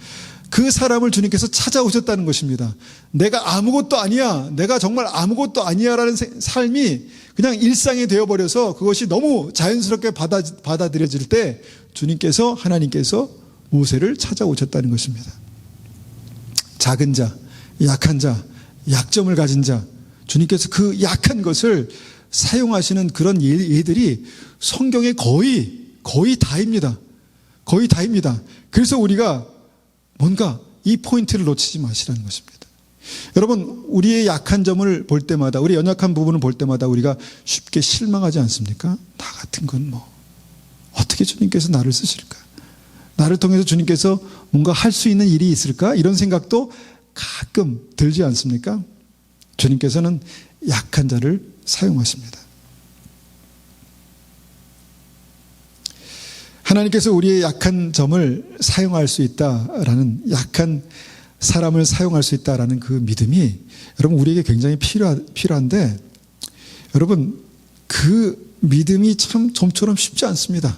그 사람을 주님께서 찾아오셨다는 것입니다. 내가 아무것도 아니야, 내가 정말 아무것도 아니야 라는 삶이 그냥 일상이 되어버려서 그것이 너무 자연스럽게 받아들여질 때 하나님께서 모세를 찾아오셨다는 것입니다. 작은 자, 약한 자, 약점을 가진 자, 주님께서 그 약한 것을 사용하시는 그런 일들이 성경에 거의 다입니다. 거의 다입니다. 그래서 우리가 뭔가 이 포인트를 놓치지 마시라는 것입니다. 여러분, 우리의 약한 점을 볼 때마다, 우리 연약한 부분을 볼 때마다 우리가 쉽게 실망하지 않습니까? 나 같은 건 어떻게 주님께서 나를 쓰실까? 나를 통해서 주님께서 뭔가 할 수 있는 일이 있을까? 이런 생각도 가끔 들지 않습니까? 주님께서는 약한 자를 사용하십니다. 하나님께서 우리의 약한 점을 사용할 수 있다라는, 약한 사람을 사용할 수 있다라는 그 믿음이 여러분 우리에게 굉장히 필요한데, 여러분 그 믿음이 참 좀처럼 쉽지 않습니다.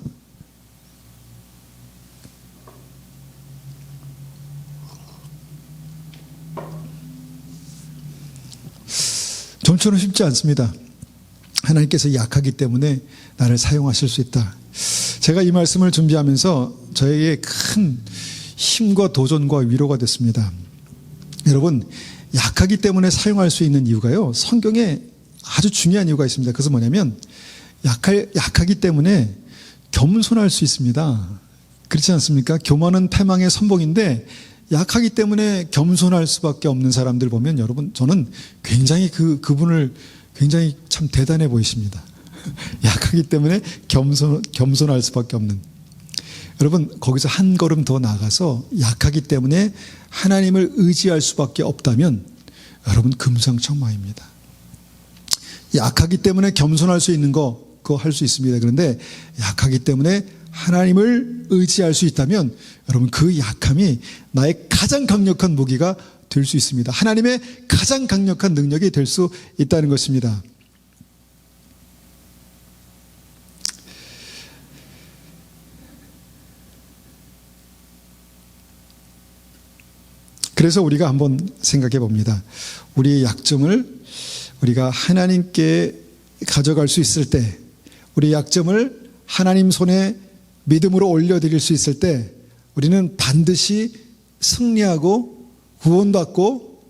좀처럼 쉽지 않습니다. 하나님께서 약하기 때문에 나를 사용하실 수 있다. 제가 이 말씀을 준비하면서 저에게 큰 힘과 도전과 위로가 됐습니다. 여러분, 약하기 때문에 사용할 수 있는 이유가요, 성경에 아주 중요한 이유가 있습니다. 그것은 뭐냐면 약하기 때문에 겸손할 수 있습니다. 그렇지 않습니까? 교만은 패망의 선봉인데 약하기 때문에 겸손할 수밖에 없는 사람들 보면 여러분, 저는 굉장히 그분을 굉장히 참 대단해 보이십니다. 약하기 때문에 겸손할 수밖에 없는. 여러분, 거기서 한 걸음 더 나아가서 약하기 때문에 하나님을 의지할 수밖에 없다면 여러분, 금상첨화입니다. 약하기 때문에 겸손할 수 있는 그거 할 수 있습니다. 그런데 약하기 때문에 하나님을 의지할 수 있다면 여러분 그 약함이 나의 가장 강력한 무기가 될 수 있습니다. 하나님의 가장 강력한 능력이 될 수 있다는 것입니다. 그래서 우리가 한번 생각해 봅니다. 우리의 약점을 우리가 하나님께 가져갈 수 있을 때, 우리의 약점을 하나님 손에 믿음으로 올려드릴 수 있을 때 우리는 반드시 승리하고 구원받고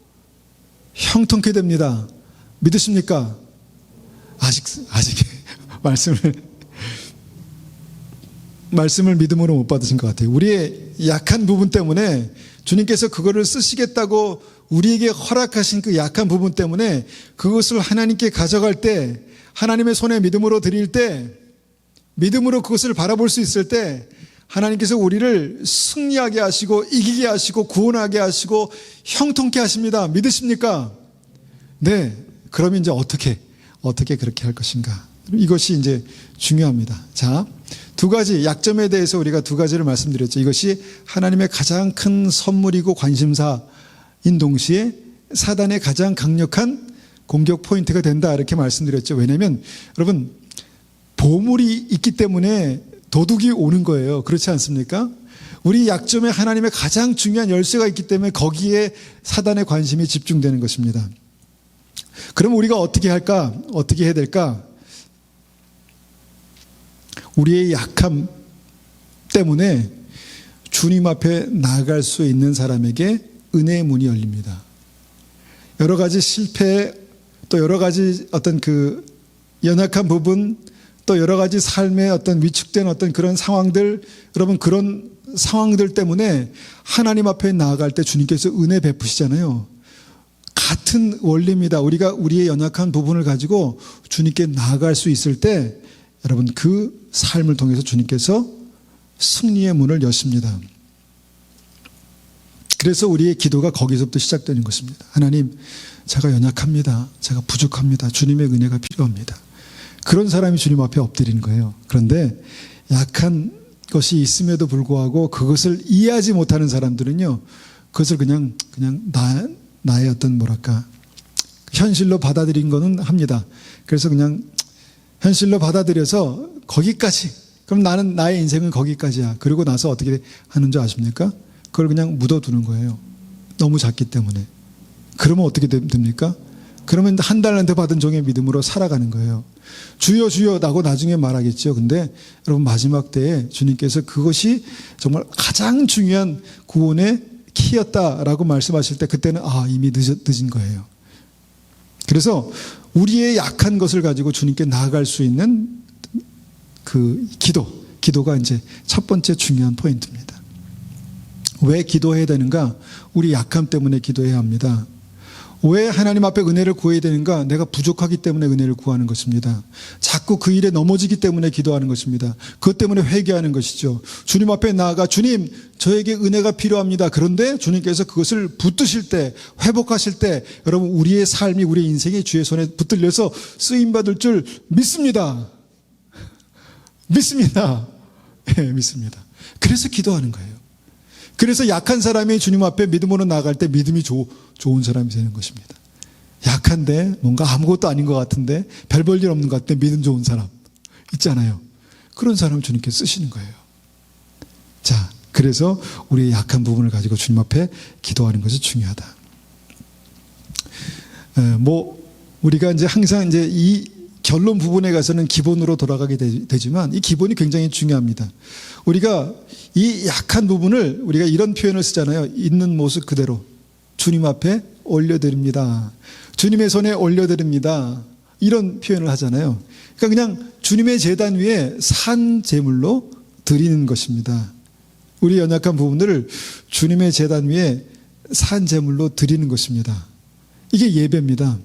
형통케 됩니다. 믿으십니까? 아직 말씀을 믿음으로 못 받으신 것 같아요. 우리의 약한 부분 때문에 주님께서 그거를 쓰시겠다고 우리에게 허락하신 그 약한 부분 때문에 그것을 하나님께 가져갈 때, 하나님의 손에 믿음으로 드릴 때, 믿음으로 그것을 바라볼 수 있을 때 하나님께서 우리를 승리하게 하시고 이기게 하시고 구원하게 하시고 형통케 하십니다. 믿으십니까? 네. 그러면 이제 어떻게 그렇게 할 것인가? 이것이 이제 중요합니다. 자, 두 가지 약점에 대해서 우리가 두 가지를 말씀드렸죠. 이것이 하나님의 가장 큰 선물이고 관심사인 동시에 사단의 가장 강력한 공격 포인트가 된다 이렇게 말씀드렸죠. 왜냐하면 여러분 보물이 있기 때문에 도둑이 오는 거예요. 그렇지 않습니까? 우리 약점에 하나님의 가장 중요한 열쇠가 있기 때문에 거기에 사단의 관심이 집중되는 것입니다. 그럼 우리가 어떻게 할까? 어떻게 해야 될까? 우리의 약함 때문에 주님 앞에 나아갈 수 있는 사람에게 은혜의 문이 열립니다. 여러 가지 실패, 또 여러 가지 어떤 그 연약한 부분, 또 여러 가지 삶의 어떤 위축된 어떤 그런 상황들, 여러분 그런 상황들 때문에 하나님 앞에 나아갈 때 주님께서 은혜 베푸시잖아요. 같은 원리입니다. 우리가 우리의 연약한 부분을 가지고 주님께 나아갈 수 있을 때 여러분 그 삶을 통해서 주님께서 승리의 문을 여십니다. 그래서 우리의 기도가 거기서부터 시작되는 것입니다. 하나님, 제가 연약합니다. 제가 부족합니다. 주님의 은혜가 필요합니다. 그런 사람이 주님 앞에 엎드리는 거예요. 그런데 약한 것이 있음에도 불구하고 그것을 이해하지 못하는 사람들은요, 그것을 그냥 나의 어떤 현실로 받아들인 거는 합니다. 그래서 그냥 현실로 받아들여서 거기까지, 그럼 나는 나의 인생은 거기까지야. 그리고 나서 어떻게 하는 줄 아십니까? 그걸 그냥 묻어두는 거예요. 너무 작기 때문에. 그러면 어떻게 됩니까? 그러면 한 달란트 받은 종의 믿음으로 살아가는 거예요. 주여 주여 라고 나중에 말하겠죠. 근데 여러분 마지막 때에 주님께서 그것이 정말 가장 중요한 구원의 키였다라고 말씀하실 때 그때는 이미 늦은 거예요. 그래서 우리의 약한 것을 가지고 주님께 나아갈 수 있는 그 기도가 이제 첫 번째 중요한 포인트입니다. 왜 기도해야 되는가? 우리 약함 때문에 기도해야 합니다. 왜 하나님 앞에 은혜를 구해야 되는가? 내가 부족하기 때문에 은혜를 구하는 것입니다. 자꾸 그 일에 넘어지기 때문에 기도하는 것입니다. 그것 때문에 회개하는 것이죠. 주님 앞에 나아가 주님, 저에게 은혜가 필요합니다. 그런데 주님께서 그것을 붙드실 때, 회복하실 때 여러분 우리의 삶이, 우리의 인생이 주의 손에 붙들려서 쓰임받을 줄 믿습니다. 믿습니다. 네, 믿습니다. 그래서 기도하는 거예요. 그래서 약한 사람이 주님 앞에 믿음으로 나아갈 때 믿음이 좋은 사람이 되는 것입니다. 약한데 뭔가 아무것도 아닌 것 같은데 별 볼 일 없는 것 같은데 믿음 좋은 사람 있잖아요. 그런 사람을 주님께 쓰시는 거예요. 자, 그래서 우리의 약한 부분을 가지고 주님 앞에 기도하는 것이 중요하다. 우리가 이제 항상 이제 이 결론 부분에 가서는 기본으로 돌아가게 되지만 이 기본이 굉장히 중요합니다. 우리가 이 약한 부분을 우리가 이런 표현을 쓰잖아요. 있는 모습 그대로 주님 앞에 올려드립니다. 주님의 손에 올려드립니다. 이런 표현을 하잖아요. 그러니까 그냥 주님의 제단 위에 산 제물로 드리는 것입니다. 우리 연약한 부분들을 주님의 제단 위에 산 제물로 드리는 것입니다. 이게 예배입니다.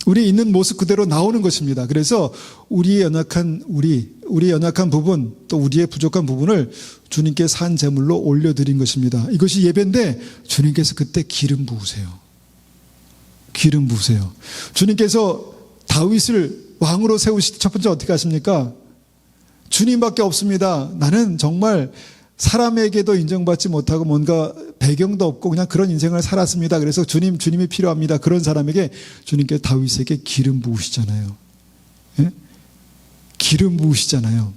우리 있는 모습 그대로 나오는 것입니다. 그래서 우리의 연약한 부분, 또 우리의 부족한 부분을 주님께 산 제물로 올려드린 것입니다. 이것이 예배인데 주님께서 그때 기름 부으세요. 기름 부으세요. 주님께서 다윗을 왕으로 세우실 때 첫 번째 어떻게 하십니까? 주님밖에 없습니다. 나는 정말 사람에게도 인정받지 못하고 뭔가 배경도 없고 그냥 그런 인생을 살았습니다. 그래서 주님이 필요합니다. 그런 사람에게 주님께 다윗에게 기름 부으시잖아요. 예? 기름 부으시잖아요.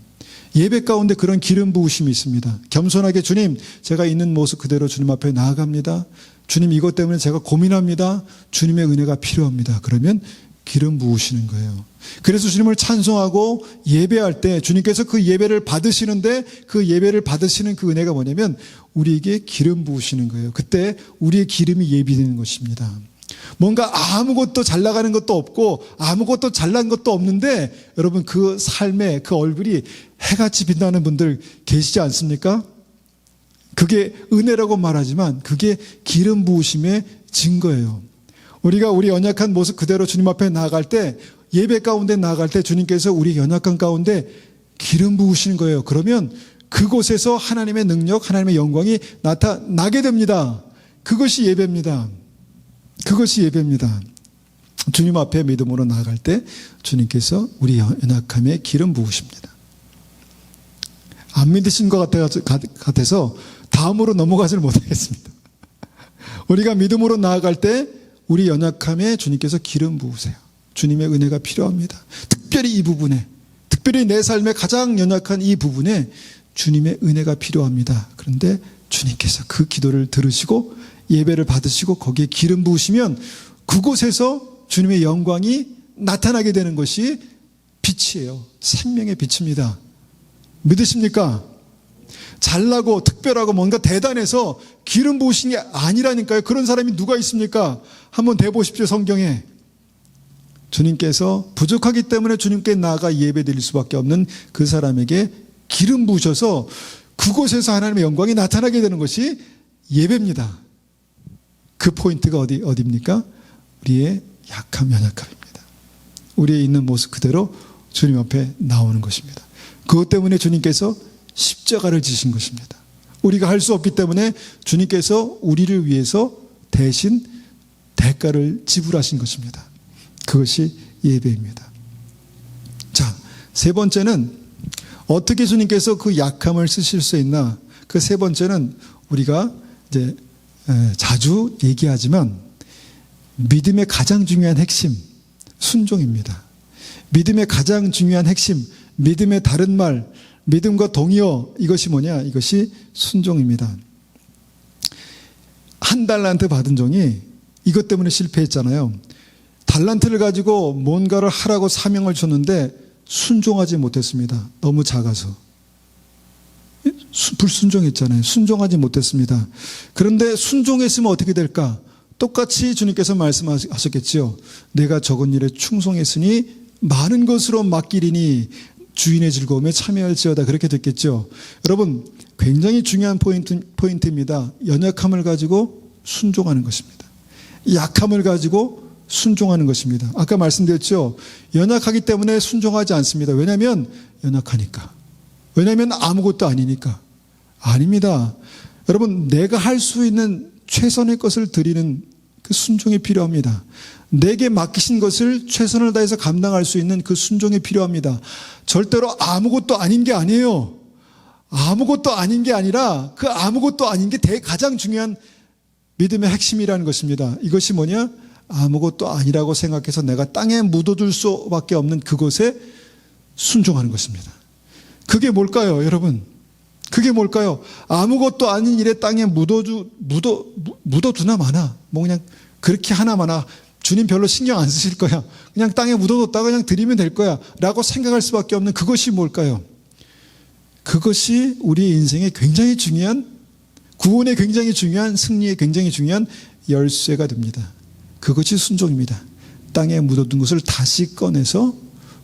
예배 가운데 그런 기름 부으심이 있습니다. 겸손하게 주님, 제가 있는 모습 그대로 주님 앞에 나아갑니다. 주님, 이것 때문에 제가 고민합니다. 주님의 은혜가 필요합니다. 그러면 기름 부으시는 거예요. 그래서 주님을 찬송하고 예배할 때 주님께서 그 예배를 받으시는데 그 예배를 받으시는 그 은혜가 뭐냐면 우리에게 기름 부으시는 거예요. 그때 우리의 기름이 예비되는 것입니다. 뭔가 아무것도 잘 나가는 것도 없고 아무것도 잘난 것도 없는데 여러분 그 삶에 그 얼굴이 해같이 빛나는 분들 계시지 않습니까? 그게 은혜라고 말하지만 그게 기름 부으심의 증거예요. 우리가 우리 연약한 모습 그대로 주님 앞에 나아갈 때 예배 가운데 나아갈 때 주님께서 우리 연약한 가운데 기름 부으시는 거예요. 그러면 그곳에서 하나님의 능력, 하나님의 영광이 나타나게 됩니다. 그것이 예배입니다. 그것이 예배입니다. 주님 앞에 믿음으로 나아갈 때 주님께서 우리 연약함에 기름 부으십니다. 안 믿으신 것 같아서 다음으로 넘어가지를 못하겠습니다. 우리가 믿음으로 나아갈 때 우리 연약함에 주님께서 기름 부으세요. 주님의 은혜가 필요합니다. 특별히 이 부분에, 특별히 내 삶의 가장 연약한 이 부분에 주님의 은혜가 필요합니다. 그런데 주님께서 그 기도를 들으시고 예배를 받으시고 거기에 기름 부으시면 그곳에서 주님의 영광이 나타나게 되는 것이 빛이에요. 생명의 빛입니다. 믿으십니까? 잘나고 특별하고 뭔가 대단해서 기름 부으신 게 아니라니까요. 그런 사람이 누가 있습니까? 한번 대보십시오. 성경에. 주님께서 부족하기 때문에 주님께 나아가 예배 드릴 수밖에 없는 그 사람에게 기름 부으셔서 그곳에서 하나님의 영광이 나타나게 되는 것이 예배입니다. 그 포인트가 어디입니까? 우리의 약함, 연약함입니다. 우리의 있는 모습 그대로 주님 앞에 나오는 것입니다. 그것 때문에 주님께서 십자가를 지신 것입니다. 우리가 할 수 없기 때문에 주님께서 우리를 위해서 대신 대가를 지불하신 것입니다. 그것이 예배입니다. 자, 세 번째는 어떻게 주님께서 그 약함을 쓰실 수 있나? 그 세 번째는 우리가 이제 자주 얘기하지만 믿음의 가장 중요한 핵심, 순종입니다. 믿음의 가장 중요한 핵심, 믿음의 다른 말, 믿음과 동의어, 이것이 뭐냐? 이것이 순종입니다. 한 달란트 받은 종이 이것 때문에 실패했잖아요. 달란트를 가지고 뭔가를 하라고 사명을 줬는데 순종하지 못했습니다. 너무 작아서. 불순종했잖아요. 순종하지 못했습니다. 그런데 순종했으면 어떻게 될까? 똑같이 주님께서 말씀하셨겠지요. 내가 적은 일에 충성했으니 많은 것으로 맡기리니 주인의 즐거움에 참여할지어다. 그렇게 됐겠죠. 여러분, 굉장히 중요한 포인트입니다. 연약함을 가지고 순종하는 것입니다. 약함을 가지고 순종하는 것입니다. 아까 말씀드렸죠. 연약하기 때문에 순종하지 않습니다. 왜냐하면 연약하니까. 왜냐하면 아무것도 아니니까. 아닙니다. 여러분, 내가 할 수 있는 최선의 것을 드리는 그 순종이 필요합니다. 내게 맡기신 것을 최선을 다해서 감당할 수 있는 그 순종이 필요합니다. 절대로 아무것도 아닌 게 아니에요. 아무것도 아닌 게 아니라 그 아무것도 아닌 게 가장 중요한 믿음의 핵심이라는 것입니다. 이것이 뭐냐? 아무것도 아니라고 생각해서 내가 땅에 묻어둘 수밖에 없는 그것에 순종하는 것입니다. 그게 뭘까요, 여러분? 그게 뭘까요? 아무것도 아닌 일에 땅에 묻어두나 마나, 뭐 그냥 그렇게 하나 마나, 주님 별로 신경 안 쓰실 거야. 그냥 땅에 묻어뒀다가 그냥 드리면 될 거야. 라고 생각할 수밖에 없는 그것이 뭘까요? 그것이 우리의 인생에 굉장히 중요한, 구원에 굉장히 중요한, 승리에 굉장히 중요한 열쇠가 됩니다. 그것이 순종입니다. 땅에 묻어둔 것을 다시 꺼내서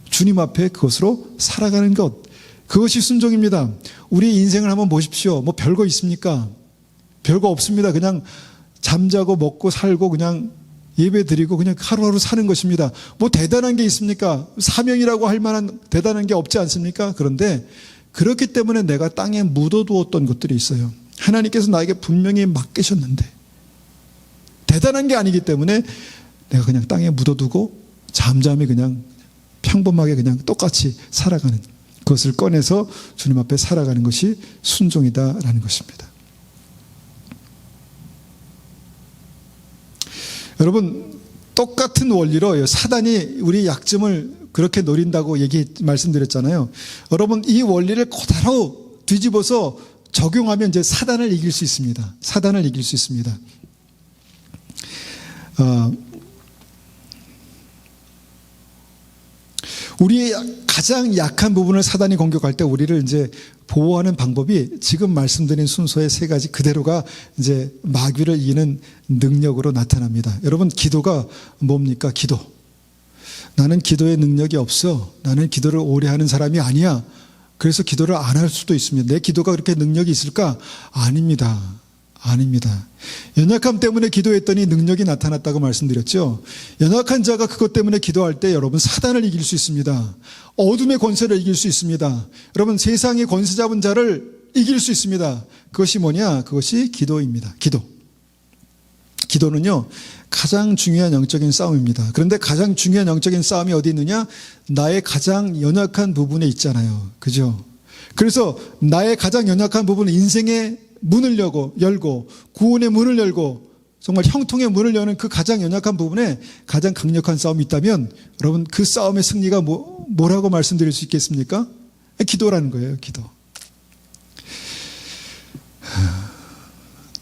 주님 앞에 그것으로 살아가는 것. 그것이 순종입니다. 우리 인생을 한번 보십시오. 뭐 별거 있습니까? 별거 없습니다. 그냥 잠자고 먹고 살고 그냥 예배 드리고 그냥 하루하루 사는 것입니다. 뭐 대단한 게 있습니까? 사명이라고 할 만한 대단한 게 없지 않습니까? 그런데 그렇기 때문에 내가 땅에 묻어두었던 것들이 있어요. 하나님께서 나에게 분명히 맡기셨는데 대단한 게 아니기 때문에 내가 그냥 땅에 묻어두고 잠잠히 그냥 평범하게 그냥 똑같이 살아가는 그것을 꺼내서 주님 앞에 살아가는 것이 순종이다라는 것입니다. 여러분, 똑같은 원리로 사단이 우리 약점을 그렇게 노린다고 말씀드렸잖아요. 여러분, 이 원리를 그대로 뒤집어서 적용하면 이제 사단을 이길 수 있습니다. 사단을 이길 수 있습니다. 우리의 가장 약한 부분을 사단이 공격할 때 우리를 이제 보호하는 방법이 지금 말씀드린 순서의 세 가지 그대로가 이제 마귀를 이기는 능력으로 나타납니다. 여러분, 기도가 뭡니까? 기도. 나는 기도의 능력이 없어. 나는 기도를 오래 하는 사람이 아니야. 그래서 기도를 안 할 수도 있습니다. 내 기도가 그렇게 능력이 있을까? 아닙니다. 아닙니다. 연약함 때문에 기도했더니 능력이 나타났다고 말씀드렸죠. 연약한 자가 그것 때문에 기도할 때 여러분 사단을 이길 수 있습니다. 어둠의 권세를 이길 수 있습니다. 여러분, 세상의 권세 잡은 자를 이길 수 있습니다. 그것이 뭐냐? 그것이 기도입니다. 기도. 기도는요, 가장 중요한 영적인 싸움입니다. 그런데 가장 중요한 영적인 싸움이 어디 있느냐? 나의 가장 연약한 부분에 있잖아요. 그죠? 그래서 나의 가장 연약한 부분은 인생의 문을 열고 구원의 문을 열고 정말 형통의 문을 여는 그 가장 연약한 부분에 가장 강력한 싸움이 있다면 여러분, 그 싸움의 승리가 뭐라고 말씀드릴 수 있겠습니까? 기도라는 거예요. 기도.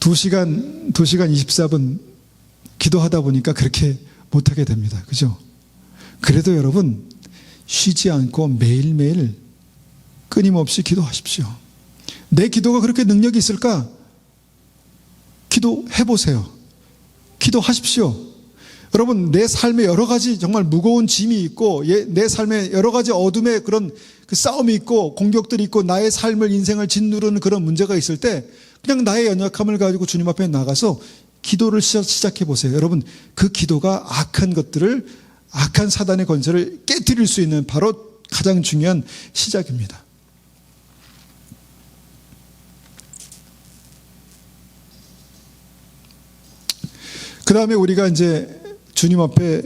2시간 24분 기도하다 보니까 그렇게 못하게 됩니다. 그죠? 그래도 여러분, 쉬지 않고 매일매일 끊임없이 기도하십시오. 내 기도가 그렇게 능력이 있을까? 기도해보세요. 기도하십시오. 여러분, 내 삶에 여러 가지 정말 무거운 짐이 있고, 내 삶에 여러 가지 어둠의 그런 그 싸움이 있고, 공격들이 있고, 나의 삶을, 인생을 짓누르는 그런 문제가 있을 때, 그냥 나의 연약함을 가지고 주님 앞에 나가서 기도를 시작해 보세요. 여러분, 그 기도가 악한 사단의 권세를 깨뜨릴 수 있는 바로 가장 중요한 시작입니다. 그 다음에 우리가 이제 주님 앞에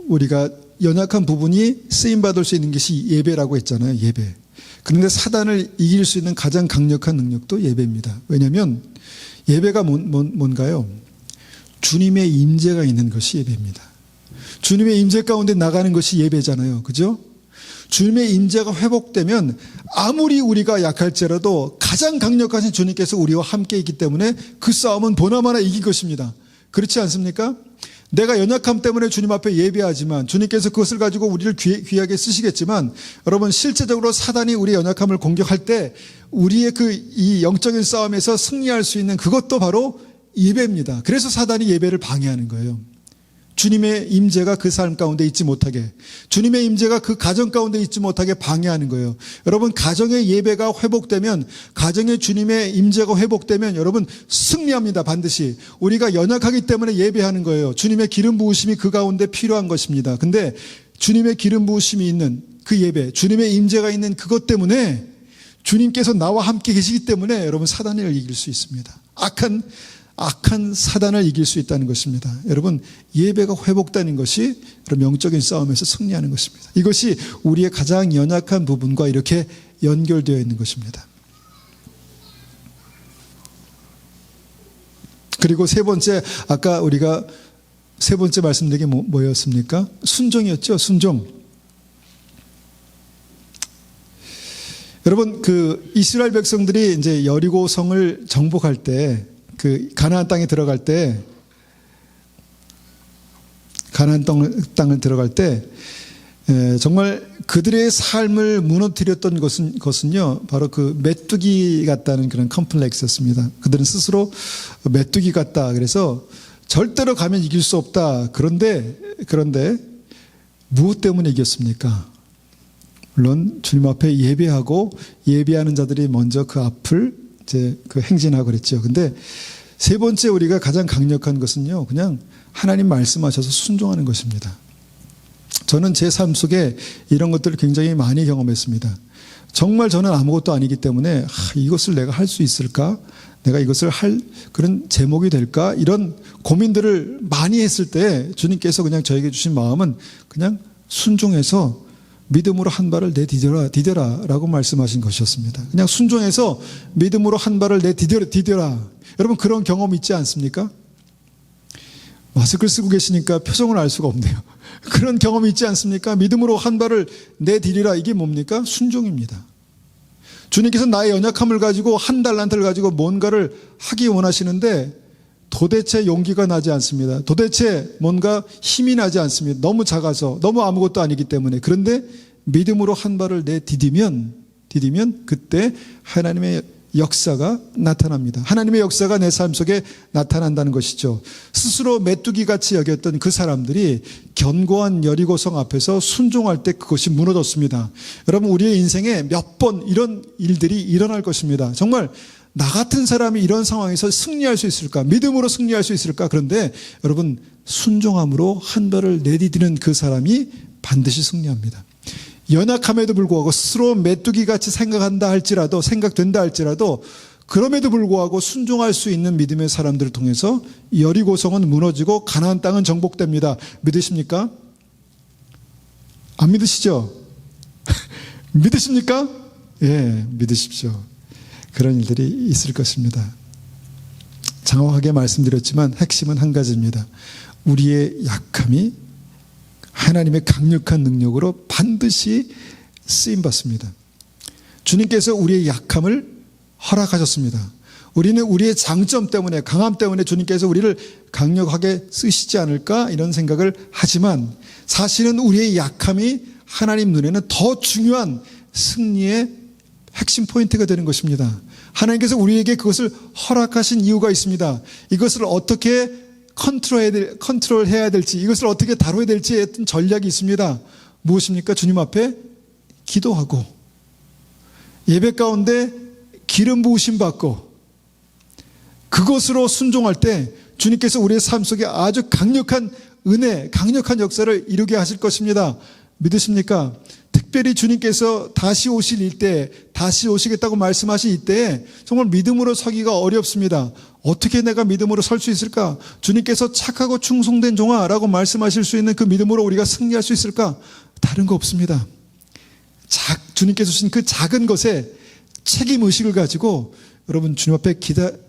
우리가 연약한 부분이 쓰임받을 수 있는 것이 예배라고 했잖아요. 예배. 그런데 사단을 이길 수 있는 가장 강력한 능력도 예배입니다. 왜냐하면 예배가 뭔가요? 주님의 임재가 있는 것이 예배입니다. 주님의 임재 가운데 나가는 것이 예배잖아요. 그죠? 주님의 임재가 회복되면 아무리 우리가 약할지라도 가장 강력하신 주님께서 우리와 함께 있기 때문에 그 싸움은 보나마나 이길 것입니다. 그렇지 않습니까? 내가 연약함 때문에 주님 앞에 예배하지만 주님께서 그것을 가지고 우리를 귀하게 쓰시겠지만 여러분, 실제적으로 사단이 우리의 연약함을 공격할 때 우리의 이 영적인 싸움에서 승리할 수 있는 그것도 바로 예배입니다. 그래서 사단이 예배를 방해하는 거예요. 주님의 임재가 그 삶 가운데 있지 못하게, 주님의 임재가 그 가정 가운데 있지 못하게 방해하는 거예요. 여러분, 가정의 예배가 회복되면, 가정의 주님의 임재가 회복되면 여러분 승리합니다. 반드시. 우리가 연약하기 때문에 예배하는 거예요. 주님의 기름 부으심이 그 가운데 필요한 것입니다. 근데 주님의 기름 부으심이 있는 그 예배, 주님의 임재가 있는 그것 때문에, 주님께서 나와 함께 계시기 때문에 여러분 사단을 이길 수 있습니다. 악한 사단을 이길 수 있다는 것입니다. 여러분, 예배가 회복되는 것이 영적인 싸움에서 승리하는 것입니다. 이것이 우리의 가장 연약한 부분과 이렇게 연결되어 있는 것입니다. 그리고 세 번째, 아까 우리가 세 번째 말씀드린 게 뭐였습니까? 순종이었죠. 순종. 여러분, 이스라엘 백성들이 이제 여리고 성을 정복할 때, 가나안 땅에 들어갈 때, 가나안 땅을 들어갈 때 정말 그들의 삶을 무너뜨렸던 것은요, 바로 메뚜기 같다는 그런 컴플렉스였습니다. 그들은 스스로 메뚜기 같다. 그래서 절대로 가면 이길 수 없다. 그런데 무엇 때문에 이겼습니까? 물론 주님 앞에 예배하고 예배하는 자들이 먼저 그 앞을 이제 행진하고 그랬죠. 근데 세 번째 우리가 가장 강력한 것은요, 그냥 하나님 말씀하셔서 순종하는 것입니다. 저는 제 삶 속에 이런 것들을 굉장히 많이 경험했습니다. 정말 저는 아무것도 아니기 때문에 이것을 내가 할 수 있을까? 내가 이것을 할 그런 제목이 될까? 이런 고민들을 많이 했을 때 주님께서 그냥 저에게 주신 마음은 그냥 순종해서 믿음으로 한 발을 내디뎌라 라고 말씀하신 것이었습니다. 그냥 순종해서 믿음으로 한 발을 내디뎌라. 여러분 그런 경험 있지 않습니까? 마스크를 쓰고 계시니까 표정을 알 수가 없네요. 그런 경험이 있지 않습니까? 믿음으로 한 발을 내디디라. 이게 뭡니까? 순종입니다. 주님께서 나의 연약함을 가지고 한 달란트를 가지고 뭔가를 하기 원하시는데 도대체 용기가 나지 않습니다. 도대체 뭔가 힘이 나지 않습니다. 너무 작아서 너무 아무것도 아니기 때문에. 그런데 믿음으로 한 발을 디디면 그때 하나님의 역사가 나타납니다. 하나님의 역사가 내 삶 속에 나타난다는 것이죠. 스스로 메뚜기같이 여겼던 그 사람들이 견고한 여리고성 앞에서 순종할 때 그것이 무너졌습니다. 여러분 우리의 인생에 몇 번 이런 일들이 일어날 것입니다. 정말 나 같은 사람이 이런 상황에서 승리할 수 있을까? 믿음으로 승리할 수 있을까? 그런데 여러분 순종함으로 한 발을 내디디는 그 사람이 반드시 승리합니다. 연약함에도 불구하고 스스로 메뚜기같이 생각된다 할지라도 그럼에도 불구하고 순종할 수 있는 믿음의 사람들을 통해서 여리고성은 무너지고 가나안 땅은 정복됩니다. 믿으십니까? 안 믿으시죠? 믿으십니까? 예, 믿으십시오. 그런 일들이 있을 것입니다. 장황하게 말씀드렸지만 핵심은 한 가지입니다. 우리의 약함이 하나님의 강력한 능력으로 반드시 쓰임받습니다. 주님께서 우리의 약함을 허락하셨습니다. 우리는 우리의 장점 때문에, 강함 때문에 주님께서 우리를 강력하게 쓰시지 않을까 이런 생각을 하지만 사실은 우리의 약함이 하나님 눈에는 더 중요한 승리의 핵심 포인트가 되는 것입니다. 하나님께서 우리에게 그것을 허락하신 이유가 있습니다. 이것을 어떻게 컨트롤해야 될지, 이것을 어떻게 다뤄야 될지에 어떤 전략이 있습니다. 무엇입니까? 주님 앞에 기도하고 예배 가운데 기름 부으심 받고 그것으로 순종할 때 주님께서 우리의 삶 속에 아주 강력한 은혜, 강력한 역사를 이루게 하실 것입니다. 믿으십니까? 특별히 주님께서 다시 오실 이때, 다시 오시겠다고 말씀하신 이때에 정말 믿음으로 서기가 어렵습니다. 어떻게 내가 믿음으로 설 수 있을까? 주님께서 착하고 충성된 종아라고 말씀하실 수 있는 그 믿음으로 우리가 승리할 수 있을까? 다른 거 없습니다. 주님께서 주신 그 작은 것에 책임의식을 가지고 여러분 주님 앞에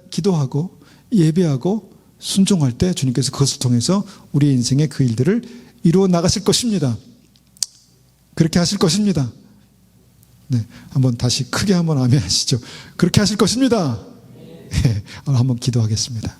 기도하고 예배하고 순종할 때 주님께서 그것을 통해서 우리의 인생의 그 일들을 이루어 나가실 것입니다. 그렇게 하실 것입니다. 네, 한번 다시 크게 한번 아멘 하시죠. 그렇게 하실 것입니다. 네, 한번 기도하겠습니다.